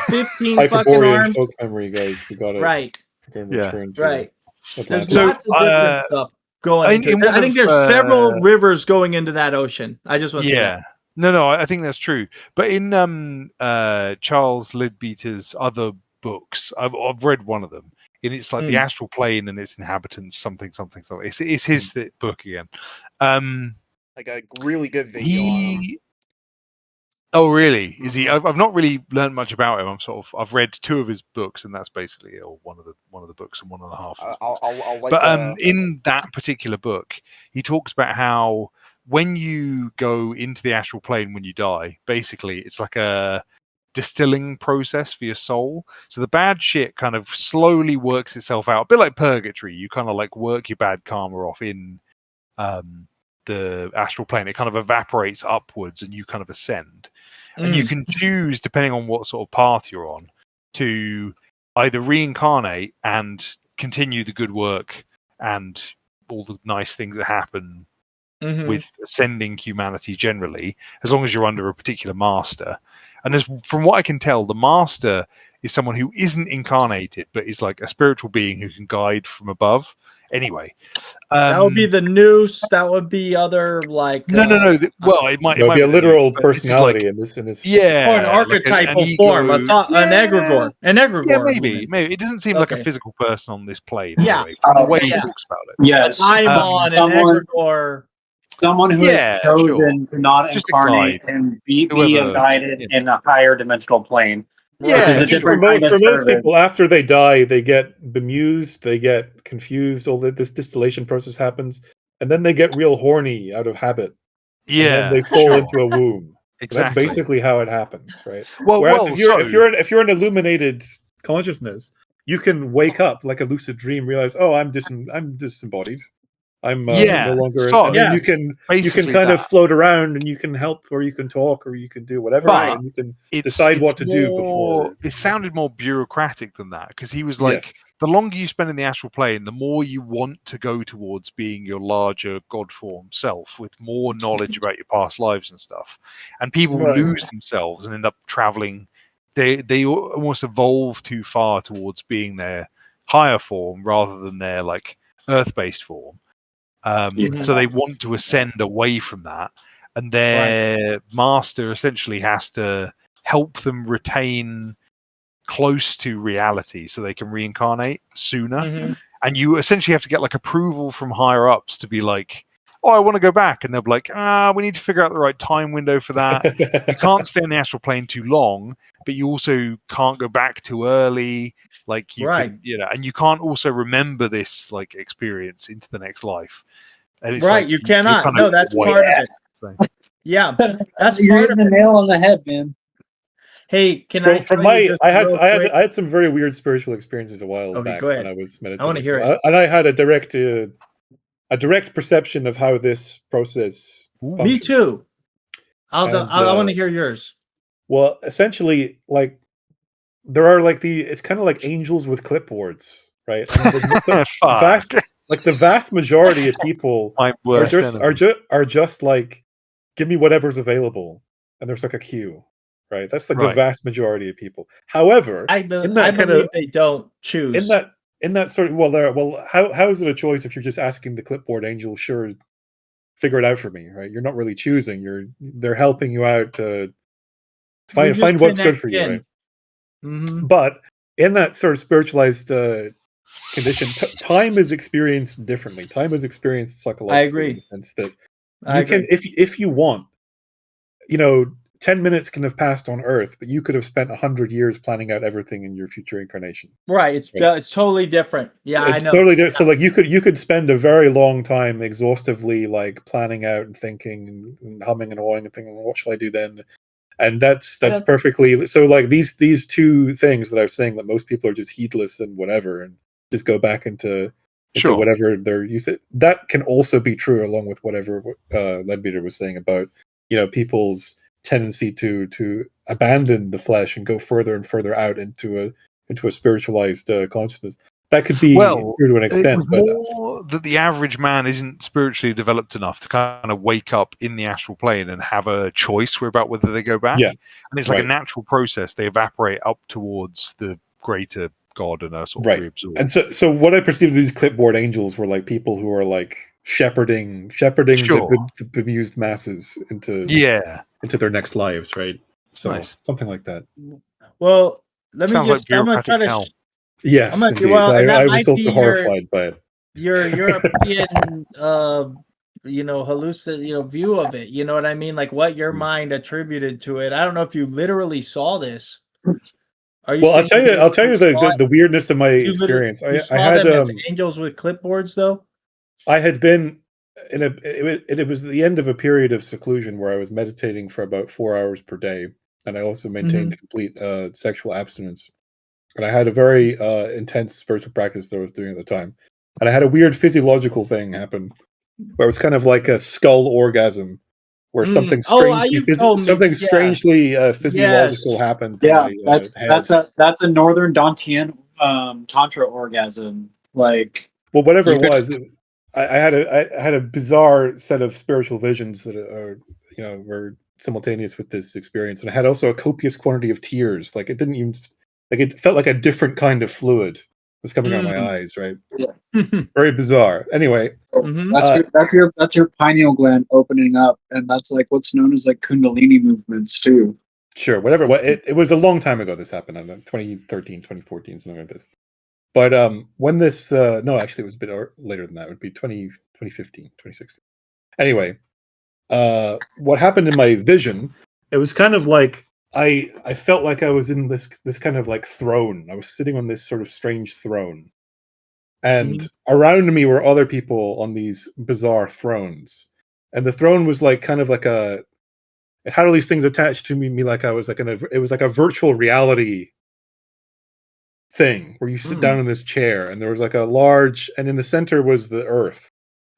15 fucking Hyperborean arms. folk memory, guys. We got it. Right, We're going to Yeah. return to right. There's Atlantis. So, lots of different stuff going into it. in one I think of there's several rivers going into that ocean. I just want to say that. yeah, no, I think that's true. But in Charles Leadbeater's other books, I've read one of them, and it's like the Mm. astral plane and its inhabitants, something. It's his book again. Um, Like a really good video on him. he. Oh, really? Is he? Mhm. I've not really learned much about him. I've read two of his books, and that's basically or one of the books and one and a half. Of his books. I'll like But in that particular book, he talks about how when you go into the astral plane when you die, basically it's like a distilling process for your soul. So the bad shit kind of slowly works itself out, a bit like purgatory. You kind of like work your bad karma off in the astral plane. It kind of evaporates upwards, and you kind of ascend. And you Mm. can choose, depending on what sort of path you're on, to either reincarnate and continue the good work and all the nice things that happen Mhm. with ascending humanity generally, as long as you're under a particular master. And as from what I can tell, the master is someone who isn't incarnated, but is like a spiritual being who can guide from above. Anyway, That would be the noose. That would be other like no. Well, it might There'll be be a the news, literal but it's just like personality in this. or an yeah, like an archetypal form, ego. an Yeah, egregore, an egregore. maybe. Even. It doesn't seem like a Okay. physical person on this plane Yeah. anyway. From the way he Yeah. talks about it. A Yes, daimon, an someone egregore. someone who has Yeah, sure. chosen to not Just a incarnate guide. and be Whoever. guided Yeah, in a higher dimensional plane, which Right. is yeah a For, sure. different kind of for most service. people, after they die, they get bemused, they get confused. All this distillation process happens, and then they get real horny out of habit, and then they Yeah, fall sure. into a womb. That's Exactly. basically how it happens, right? Well, Whereas well. So if you're an illuminated consciousness, you can wake up like a lucid dream, realize, oh, I'm disembodied. I'm no yeah. longer, and So then Yes. you can basically kind of that. float around, and you can help, or you can talk, or you can do whatever, Right. But and you can it's decide what to do more. before. It sounded more bureaucratic than that because he was Yes, like, the longer you spend in the astral plane, the more you want to go towards being your larger God form self with more knowledge about your past lives and stuff. And people right. lose themselves and end up traveling. They almost evolve too far towards being their higher form rather than their like earth-based form. So they want to ascend away from that, and their master essentially has to help them retain close to reality so they can reincarnate sooner. Mhm. And you essentially have to get like approval from higher ups to be like, oh, I want to go back, and they'll be like, we need to figure out the right time window for that. You can't stay in the astral plane too long, but you also can't go back too early. Like you Right. can, and you can't also remember this like experience into the next life. And it's Right, like you you're cannot. kind No, of that's wiped part of out. it. So, Yeah, that's You're part of hitting the it. nail on the head, man. Hey, can I From tell you my, just I had real I had quick? I had some very weird spiritual experiences a while Okay, back go when ahead. I was I want to meditating. hear So it. and I had a direct perception of how this process ooh, Me functions. too. And I want to hear yours. well, essentially, like there are like it's kind of like angels with clipboards, right? And the fuck, the vast majority of people my are worst just enemy. are just like, give me whatever's available, and there's like a queue, right? That's like the Right. vast majority of people. However, I in that kind believe of they don't choose. in that sort of how is it a choice if you're just asking the clipboard angel, sure, figure it out for me, right? You're not really choosing. They're helping you out to You just find what's good connect for you, right? in. Mm-hmm. But in that sort of spiritualized condition, time is experienced differently. Time is experienced I psychologically in agree. the sense that I you can, agree. if you want, 10 minutes can have passed on Earth, but you could have spent 100 years planning out everything in your future incarnation. Right. It's Right. it's totally different. Yeah, I It's know. totally different. So like you could spend a very long time exhaustively like planning out and thinking and humming and hawing and thinking, what shall I do then? And that's Yeah. perfectly so. Like these two things that I was saying, that most people are just heedless and whatever, and just go back into Sure. whatever they're used to. That can also be true, along with whatever Leadbeater was saying about people's tendency to abandon the flesh and go further and further out into a spiritualized consciousness. That could be Well, true to an it extent, was but more that the average man isn't spiritually developed enough to kind of wake up in the astral plane and have a choice about whether they go back. Yeah, And it's like a right. natural process. They evaporate up towards the greater God and are sort of Right. reabsorbed. And so what I perceived these clipboard angels were like people who are like shepherding Sure. the bemused masses into their next lives, right? So Nice. something like that. Well, let me Sounds like just. I'm gonna try bureaucratic to. hell. Yes, I'm gonna. indeed. Well, and that I was might be also horrified by it. your European view of it. You know what I mean? Like what your mind attributed to it. I don't know if you literally saw this. Are you Well, saying I'll tell you saw the weirdness of my you experience. you I saw had them as angels with clipboards though? I had been in it was the end of a period of seclusion where I was meditating for about 4 hours per day, and I also maintained complete sexual abstinence. And I had a very intense spiritual practice that I was doing at the time. And I had a weird physiological thing happen where it was kind of like a skull orgasm, where something Oh, strangely you've told me. Yeah. physiological Yes. happened to Yeah, my head. that's a northern Dantian tantra orgasm. Like Well, whatever you it was, I had a bizarre set of spiritual visions that are were simultaneous with this experience, and I had also a copious quantity of tears. Like it didn't even like it felt like a different kind of fluid was coming out of my eyes. Right, very bizarre. Anyway, that's your pineal gland opening up, and that's like what's known as like Kundalini movements too. sure, whatever. It was a long time ago. This happened, I don't know, 2013, 2014, something like this. But when this no, actually, it was a bit later than that. It would be 2015, 2016. Anyway, what happened in my vision? It was kind of like I felt like I was in this kind of like throne. I was sitting on this sort of strange throne, and around me were other people on these bizarre thrones. And the throne was like kind of like it had all these things attached to me like I was like it was like a virtual reality thing where you sit down in this chair, and there was like a large, and in the center was the earth,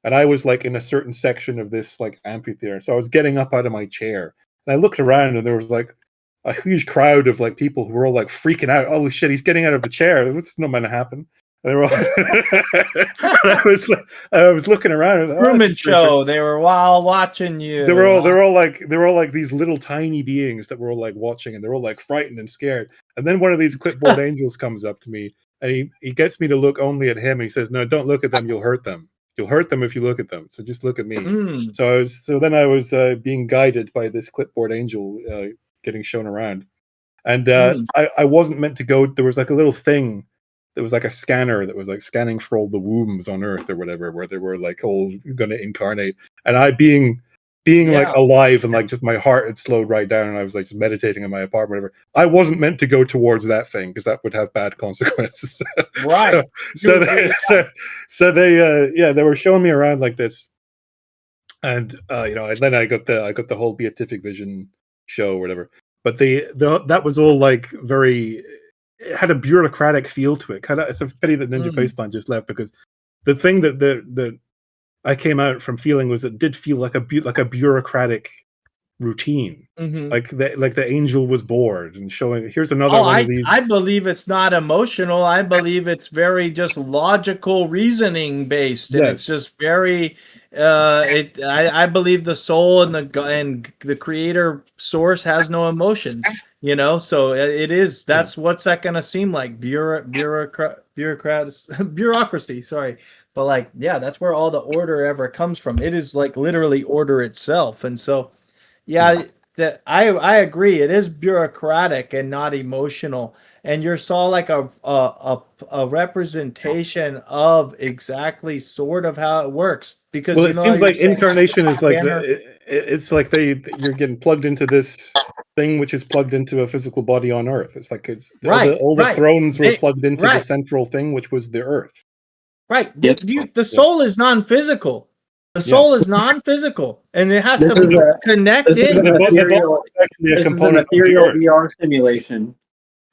and I was like in a certain section of this like amphitheater. So I was getting up out of my chair, and I looked around, and there was like a huge crowd of like people who were all like freaking out. Holy shit, he's getting out of the chair. What's not going to happen? And they were all I was looking around. And Truman Show. They were while watching you. They were all like these little tiny beings that were all like watching, and they're all like frightened and scared. And then one of these clipboard angels comes up to me, and he gets me to look only at him. And he says, "No, don't look at them. You'll hurt them. You'll hurt them if you look at them. So just look at me." So then I was being guided by this clipboard angel, getting shown around, and I wasn't meant to go. There was like a little thing there was like a scanner that was like scanning for all the wombs on Earth or whatever, where they were like all going to incarnate, and I being like Yeah. alive and like just my heart had slowed right down, and I was like just meditating in my apartment, whatever. I wasn't meant to go towards that thing because that would have bad consequences. Right. So, You- they, yeah. so they were showing me around like this, and you know, and then I got the whole beatific vision show or whatever. But that was all like very, it had a bureaucratic feel to it. Kind of, it's a pity that Ninja Mm. Faceplant just left, because the thing that I came out from feeling was it did feel like a bureaucratic routine. Mhm. Like the angel was bored and showing, here's another Oh, one of I these. believe it's not emotional. I believe it's very just logical reasoning based, and it's Yes. just very. I believe the soul and the creator source has no emotions. You know, so it is. That's what's that going to seem like? Bureaucracy. Sorry, but like, yeah, that's where all the order ever comes from. It is like literally order itself, and so. Yeah, that I agree. It is bureaucratic and not emotional, and you saw like a representation of exactly sort of how it works, because Well, you it know how seems you're like saying incarnation is like scanner, it's like you're getting plugged into this thing which is plugged into a physical body on Earth. It's like right, all the right, thrones were they, plugged into the right, central thing, which was the Earth. right. Yep. The Yeah, soul is non-physical. The yeah. soul is non-physical, and it has This to is a connect this is in. an The body ethereal is actually a this is an component of the ethereal Earth. VR simulation.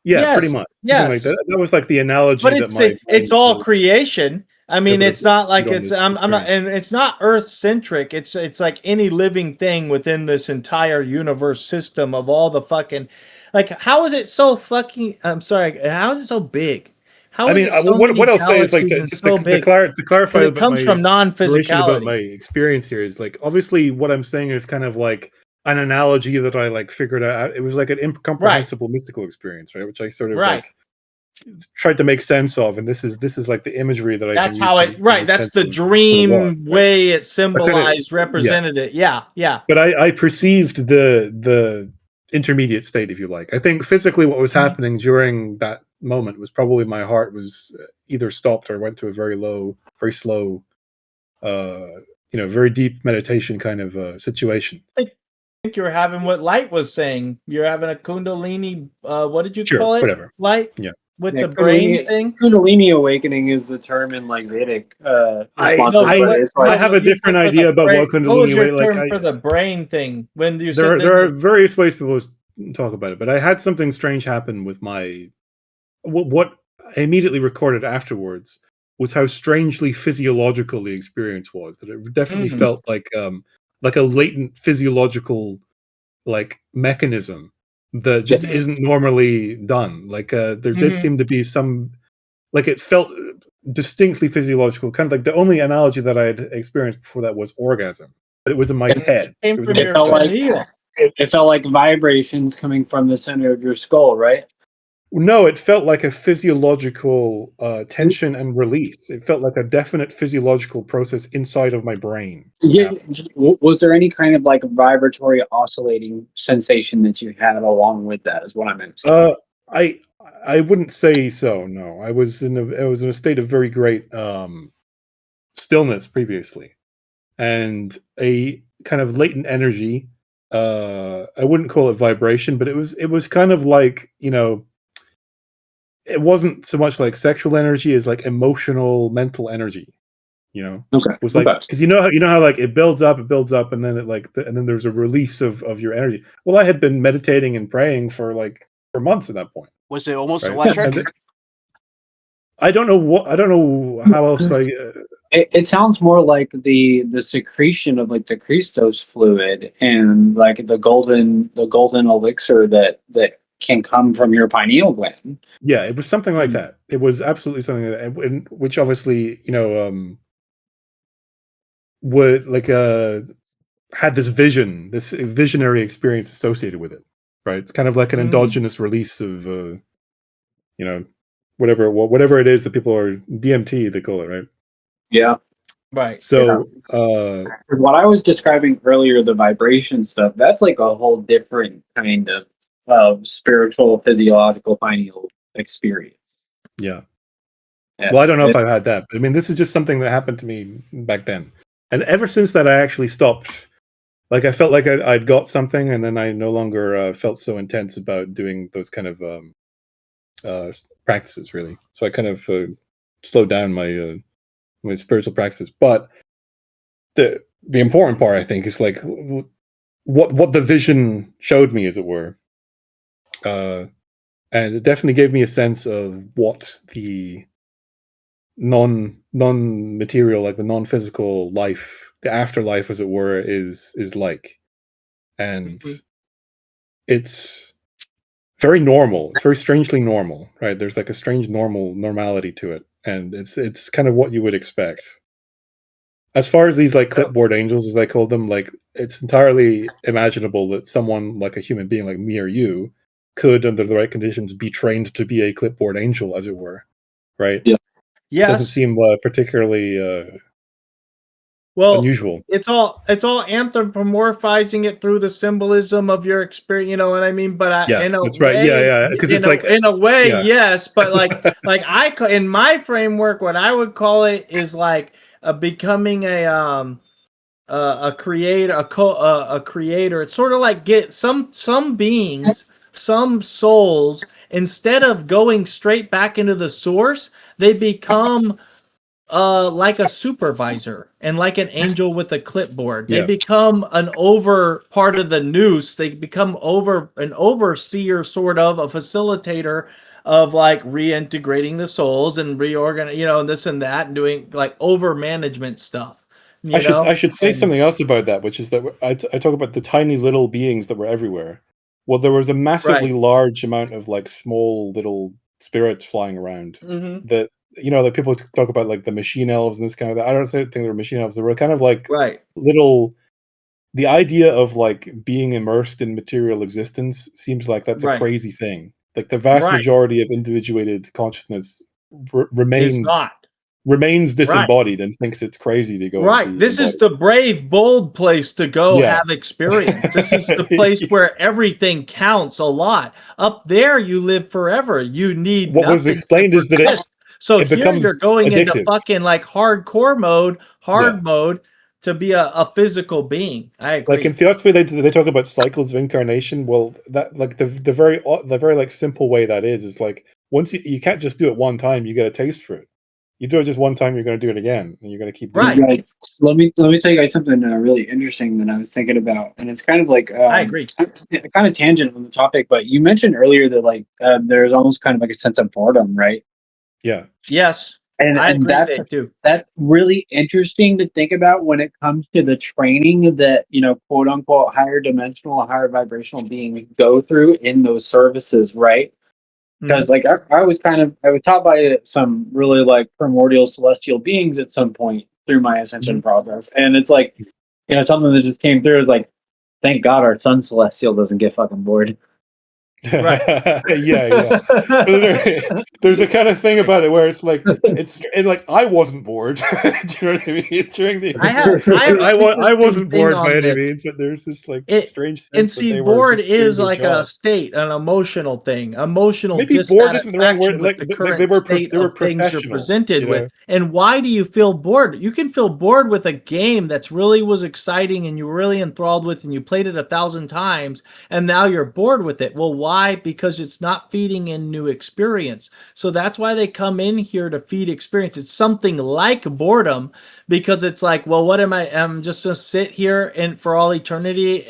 Yeah, pretty Yes, much. Something like yes. that. That was like the analogy But that my it's mind all was creation. I mean, able to it's not put like on it's this I'm not, experience. and it's not Earth centric. It's like any living thing within this entire universe system of all the fucking, like, how is it so fucking? I'm sorry, how is it so big? How I is mean, it so many what I'll say is like galaxies and just so big? to clarify Because it about comes my from relation about my non-physicality. experience here is like, obviously what I'm saying is kind of like an analogy that I like figured out. It was like an Right, incomprehensible mystical experience, right? Which I sort of right. like tried to make sense of, and this is like the imagery that I can That's use how to it. Right. make That's sense the of what it was, dream right? way it I kind of, symbolized, yeah, represented it. Yeah, yeah. but I perceived the intermediate state, if you like. I think physically what was Mhm. happening during that moment was probably my heart was either stopped or went to a very slow, uh, very deep meditation kind of situation. Think you were having what Light was saying. You're having a Kundalini. What did you Sure, call it, whatever. Light? Yeah, With Yeah, the brain thing? Kundalini awakening is the term in like Vedic No, responses, but but what? it's I like have No, a you different said for the idea about what brain. What was Kundalini your way. Like term for the brain thing when you said there are that? various ways people talk about it, but I had something strange happen with my what I immediately recorded afterwards was how strangely physiological the experience was. That it definitely Mm, felt like a latent physiological like mechanism that just hmm isn't normally done. Like there did hmm seem to be some, like it felt distinctly physiological. Kind of like the only analogy that I had experienced before that was orgasm, but it was in my it, head. Came It was in from my it your felt skull. like cranial. it felt like vibrations coming from the center of your skull, right? No, it felt like a physiological tension and release. It felt like a definite physiological process inside of my brain that Yeah, happened. was there any kind of like vibratory oscillating sensation that you had along with that? Is what I meant. Uh, I I wouldn't say so. No, I was in a state of very great stillness previously, and a kind of latent energy. I wouldn't call it vibration, but it was kind of like, it wasn't so much like sexual energy as like emotional, mental energy. Okay. It was like, Okay. because you know how like it builds up, and then and then there's a release of your energy. Well, I had been meditating and praying for months at that point, Was it almost right? electric? And I don't know I don't know how else I. It sounds more like the secretion of like the Christos fluid and like the golden elixir that can come from your pineal gland. Yeah, it was something like Mm, that. It was absolutely something like that, and which obviously, would like had this vision, this visionary experience associated with it, right? It's kind of like an mm, endogenous release of, you know, whatever it is that people are DMT they call it, right? Yeah. right. Yeah. So, What I was describing earlier, the vibration stuff, that's like a whole different kind of spiritual, physiological pineal experience. yeah, Yeah. Well, I don't know if I've had that, but I mean, this is just something that happened to me back then, and ever since that, I actually stopped. Like, I felt like I'd got something, and then I no longer felt so intense about doing those kind of practices, really. So I kind of slowed down my spiritual practices. But the important part, I think, is like what the vision showed me, as it were, and it definitely gave me a sense of what the non-material, like the non-physical life, the afterlife, as it were, is like, and it's very normal. It's very strangely normal, right? There's like a strange normality to it, and it's kind of what you would expect. As far as these like clipboard angels, as I call them, like, it's entirely imaginable that someone like a human being like me or you could, under the right conditions, be trained to be a clipboard angel, as it were, right? Yeah. It doesn't Yes. seem particularly Well, unusual. it's all anthropomorphizing it through the symbolism of your experience. You know what I mean? But Yeah, in a that's right. way, Yeah, because it's like, in a way, yeah. yes. But in my framework, what I would call it is like becoming a creator, a creator. It's sort of like get some beings, some souls, instead of going straight back into the source, they become like a supervisor and like an angel with a clipboard. They Yeah. become an over part of the noose. They become an overseer, sort of a facilitator of like reintegrating the souls and reorganize, this and that, and doing like over management stuff. I should say And something else about that, which is that I talk about the tiny little beings that were everywhere. Well, there was a massively right. large amount of like small little spirits flying around Mm-hmm. that, that people talk about, like the machine elves and this kind of. I don't think they were machine elves. They were kind of like Right. little. The idea of like being immersed in material existence seems like that's a Right. crazy thing. Like the vast Right. majority of individuated consciousness Is remains not. disembodied and thinks it's crazy to go and Right. be This is embodied. the brave, bold place to go Yeah. have experience. This is the place where everything counts a lot. Up there, you live forever. You need What was nothing explained to is that persist. So it here becomes you're going into addictive. fucking like hardcore mode, Yeah. hard mode to be a physical being. I agree. Like in theosophy, they talk about cycles of incarnation. Well, that like the very like simple way that is like, once you can't just do it one time, you get a taste for it. You do it just one time, you're going to do it again, and you're going to keep doing Right. it. Right. Let me tell you guys something really interesting that I was thinking about, and it's kind of like I agree. kind of tangent on the topic. But you mentioned earlier that like there's almost kind of like a sense of boredom, right? Yeah. Yes. And I agree that's they do. really interesting to think about when it comes to the training that quote unquote higher dimensional, higher vibrational beings go through in those services, right? Because like I was taught by some really like primordial celestial beings at some point through my ascension process, and it's like something that just came through is like, thank God our sun celestial doesn't get fucking bored. Right. yeah. There's a kind of thing about it where it's like I wasn't bored. Do you know what I mean? During the I have I wasn't thing bored by on any this. means, but there's this like It strange and sense that see, they were bored just doing is their like a job. state, an emotional thing, emotional Maybe bored isn't the wrong dissatisfaction word. with Like the like they current were state they were of things you're professional. presented with. And why do you feel bored? You can feel bored with a game that's really was exciting and you were really enthralled with, and you played it 1,000 times, and now you're bored with it. Well, why? Because it's not feeding in new experience. So that's why they come in here to feed experience. It's something like boredom, because it's like, well, what am I'm just gonna sit here and for all eternity,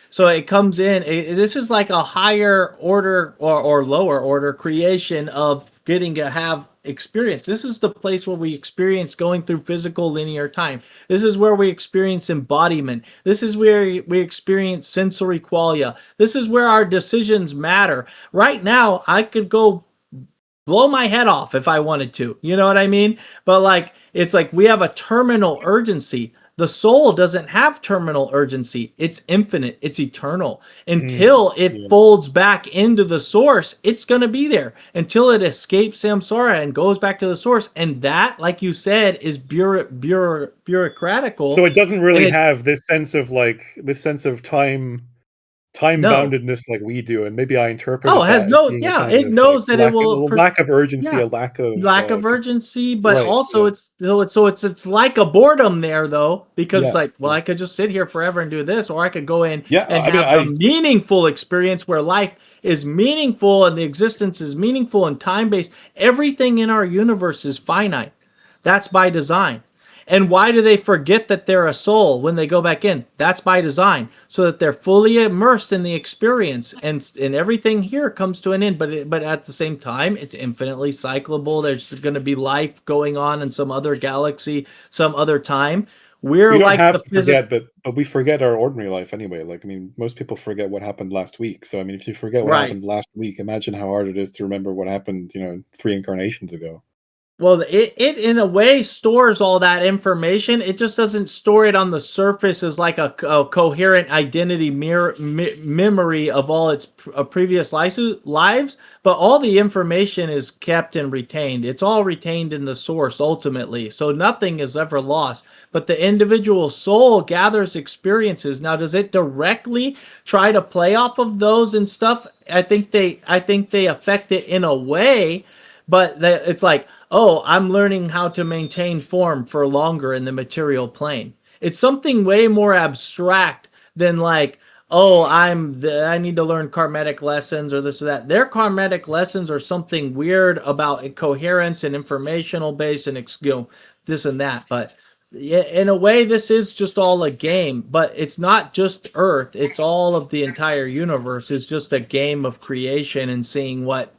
So it comes in. This is like a higher order or lower order creation of getting to have experience. This is the place where we experience going through physical linear time. This is where we experience embodiment. This is where we experience sensory qualia. This is where our decisions matter. Right now, I could go blow my head off if I wanted to. You know what I mean? But like, it's like we have a terminal urgency. The soul doesn't have terminal urgency. It's infinite. It's eternal. Until it folds back into the source, it's going to be there until it escapes samsara and goes back to the source. And that, like you said, is bureaucratical. So it doesn't really have this sense of time time No. boundedness like we do, and maybe I interpret Oh, it has that as no, being a yeah, kind it of knows that it lack, will. lack of urgency, Yeah. a lack of Urgency, but right, also yeah. it's like a boredom there though, because it's Yeah, like, well, I could just sit here forever and do this, or I could go in yeah. and I mean, have the meaningful experience where life is meaningful and the existence is meaningful and time based. Everything in our universe is finite. That's by design. And why do they forget that they're a soul when they go back in? That's by design, so that they're fully immersed in the experience, and everything here comes to an end. But at the same time, it's infinitely cyclable. There's going to be life going on in some other galaxy, some other time. We're we don't like have the to physical. forget, but we forget our ordinary life anyway. Like, I mean, most people forget what happened last week. So, I mean, if you forget what Right. happened last week, imagine how hard it is to remember what happened, 3 incarnations ago. Well, it in a way stores all that information. It just doesn't store it on the surface as like a coherent identity memory of all its previous lives. But all the information is kept and retained. It's all retained in the source ultimately. So nothing is ever lost. But the individual soul gathers experiences. Now, does it directly try to play off of those and stuff? I think they affect it in a way, but it's like, oh, I'm learning how to maintain form for longer in the material plane. It's something way more abstract than like, oh, I need to learn karmatic lessons or this or that. Their karmatic lessons are something weird about coherence and informational base and this and that. But in a way, this is just all a game. But it's not just Earth. It's all of the entire universe. It's just a game of creation and seeing what.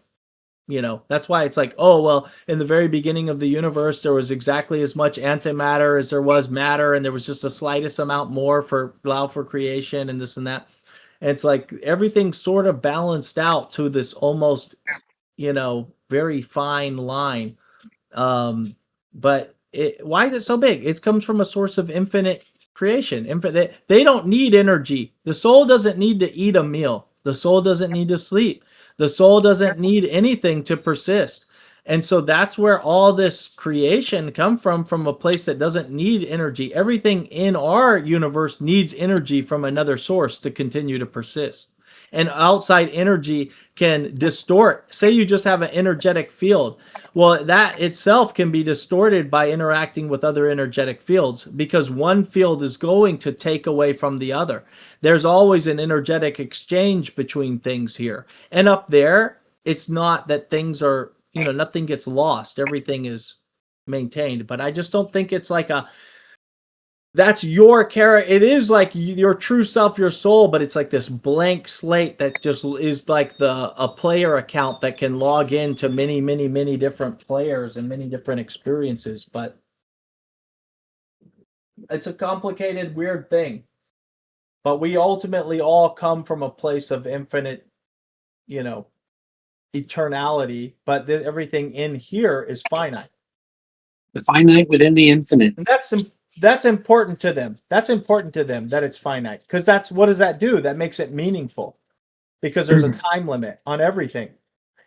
That's why it's like, oh, well, in the very beginning of the universe, there was exactly as much antimatter as there was matter, and there was just the slightest amount more for allow for creation and this and that. And it's like everything sort of balanced out to this almost, very fine line. But why is it so big? It comes from a source of infinite creation. Infinite. They don't need energy. The soul doesn't need to eat a meal. The soul doesn't need to sleep. The soul doesn't need anything to persist. And so that's where all this creation come from a place that doesn't need energy. Everything in our universe needs energy from another source to continue to persist. And outside energy can distort. Say you just have an energetic field. Well, that itself can be distorted by interacting with other energetic fields, because one field is going to take away from the other. There's always an energetic exchange between things here. And up there, it's not that things are, nothing gets lost. Everything is maintained. But I just don't think it's like that's your character. It is like your true self, your soul, but it's like this blank slate that just is like a player account that can log into many, many, many different players and many different experiences. But it's a complicated, weird thing. But we ultimately all come from a place of infinite, eternality. But everything in here is finite. The finite within the infinite. And that's important to them. That's important to them that it's finite, because what does that do? That makes it meaningful, because there's a time limit on everything.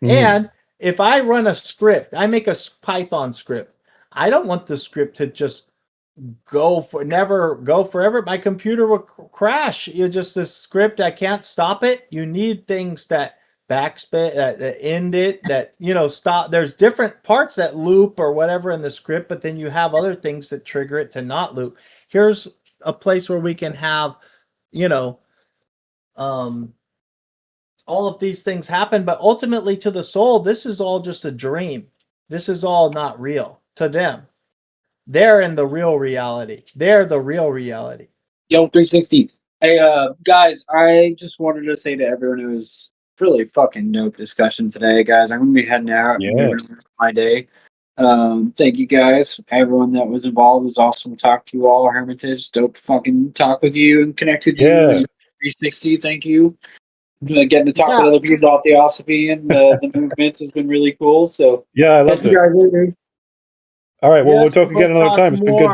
And if I run a script, I make a Python script. I don't want the script to just never go forever. My computer will crash. You just this script, I can't stop it. You need things that backspin, that end it, that stop. There's different parts that loop or whatever in the script, but then you have other things that trigger it to not loop. Here's a place where we can have, all of these things happen, but ultimately to the soul, this is all just a dream. This is all not real to them. They're in the real reality. They're the real reality. Yo, 360. Hey, guys, I just wanted to say to everyone, it was really fucking dope discussion today, guys. I'm gonna be heading out and moving on with my day. Thank you guys, everyone that was involved. It was awesome to talk to you all. Hermitage, dope to fucking talk with you and connect with you. 360, thank you. Getting to talk with other people about theosophy and the movement has been really cool. So yeah, I loved it. You guys later. All right, well, we'll Yes, talk again another time. It's been good.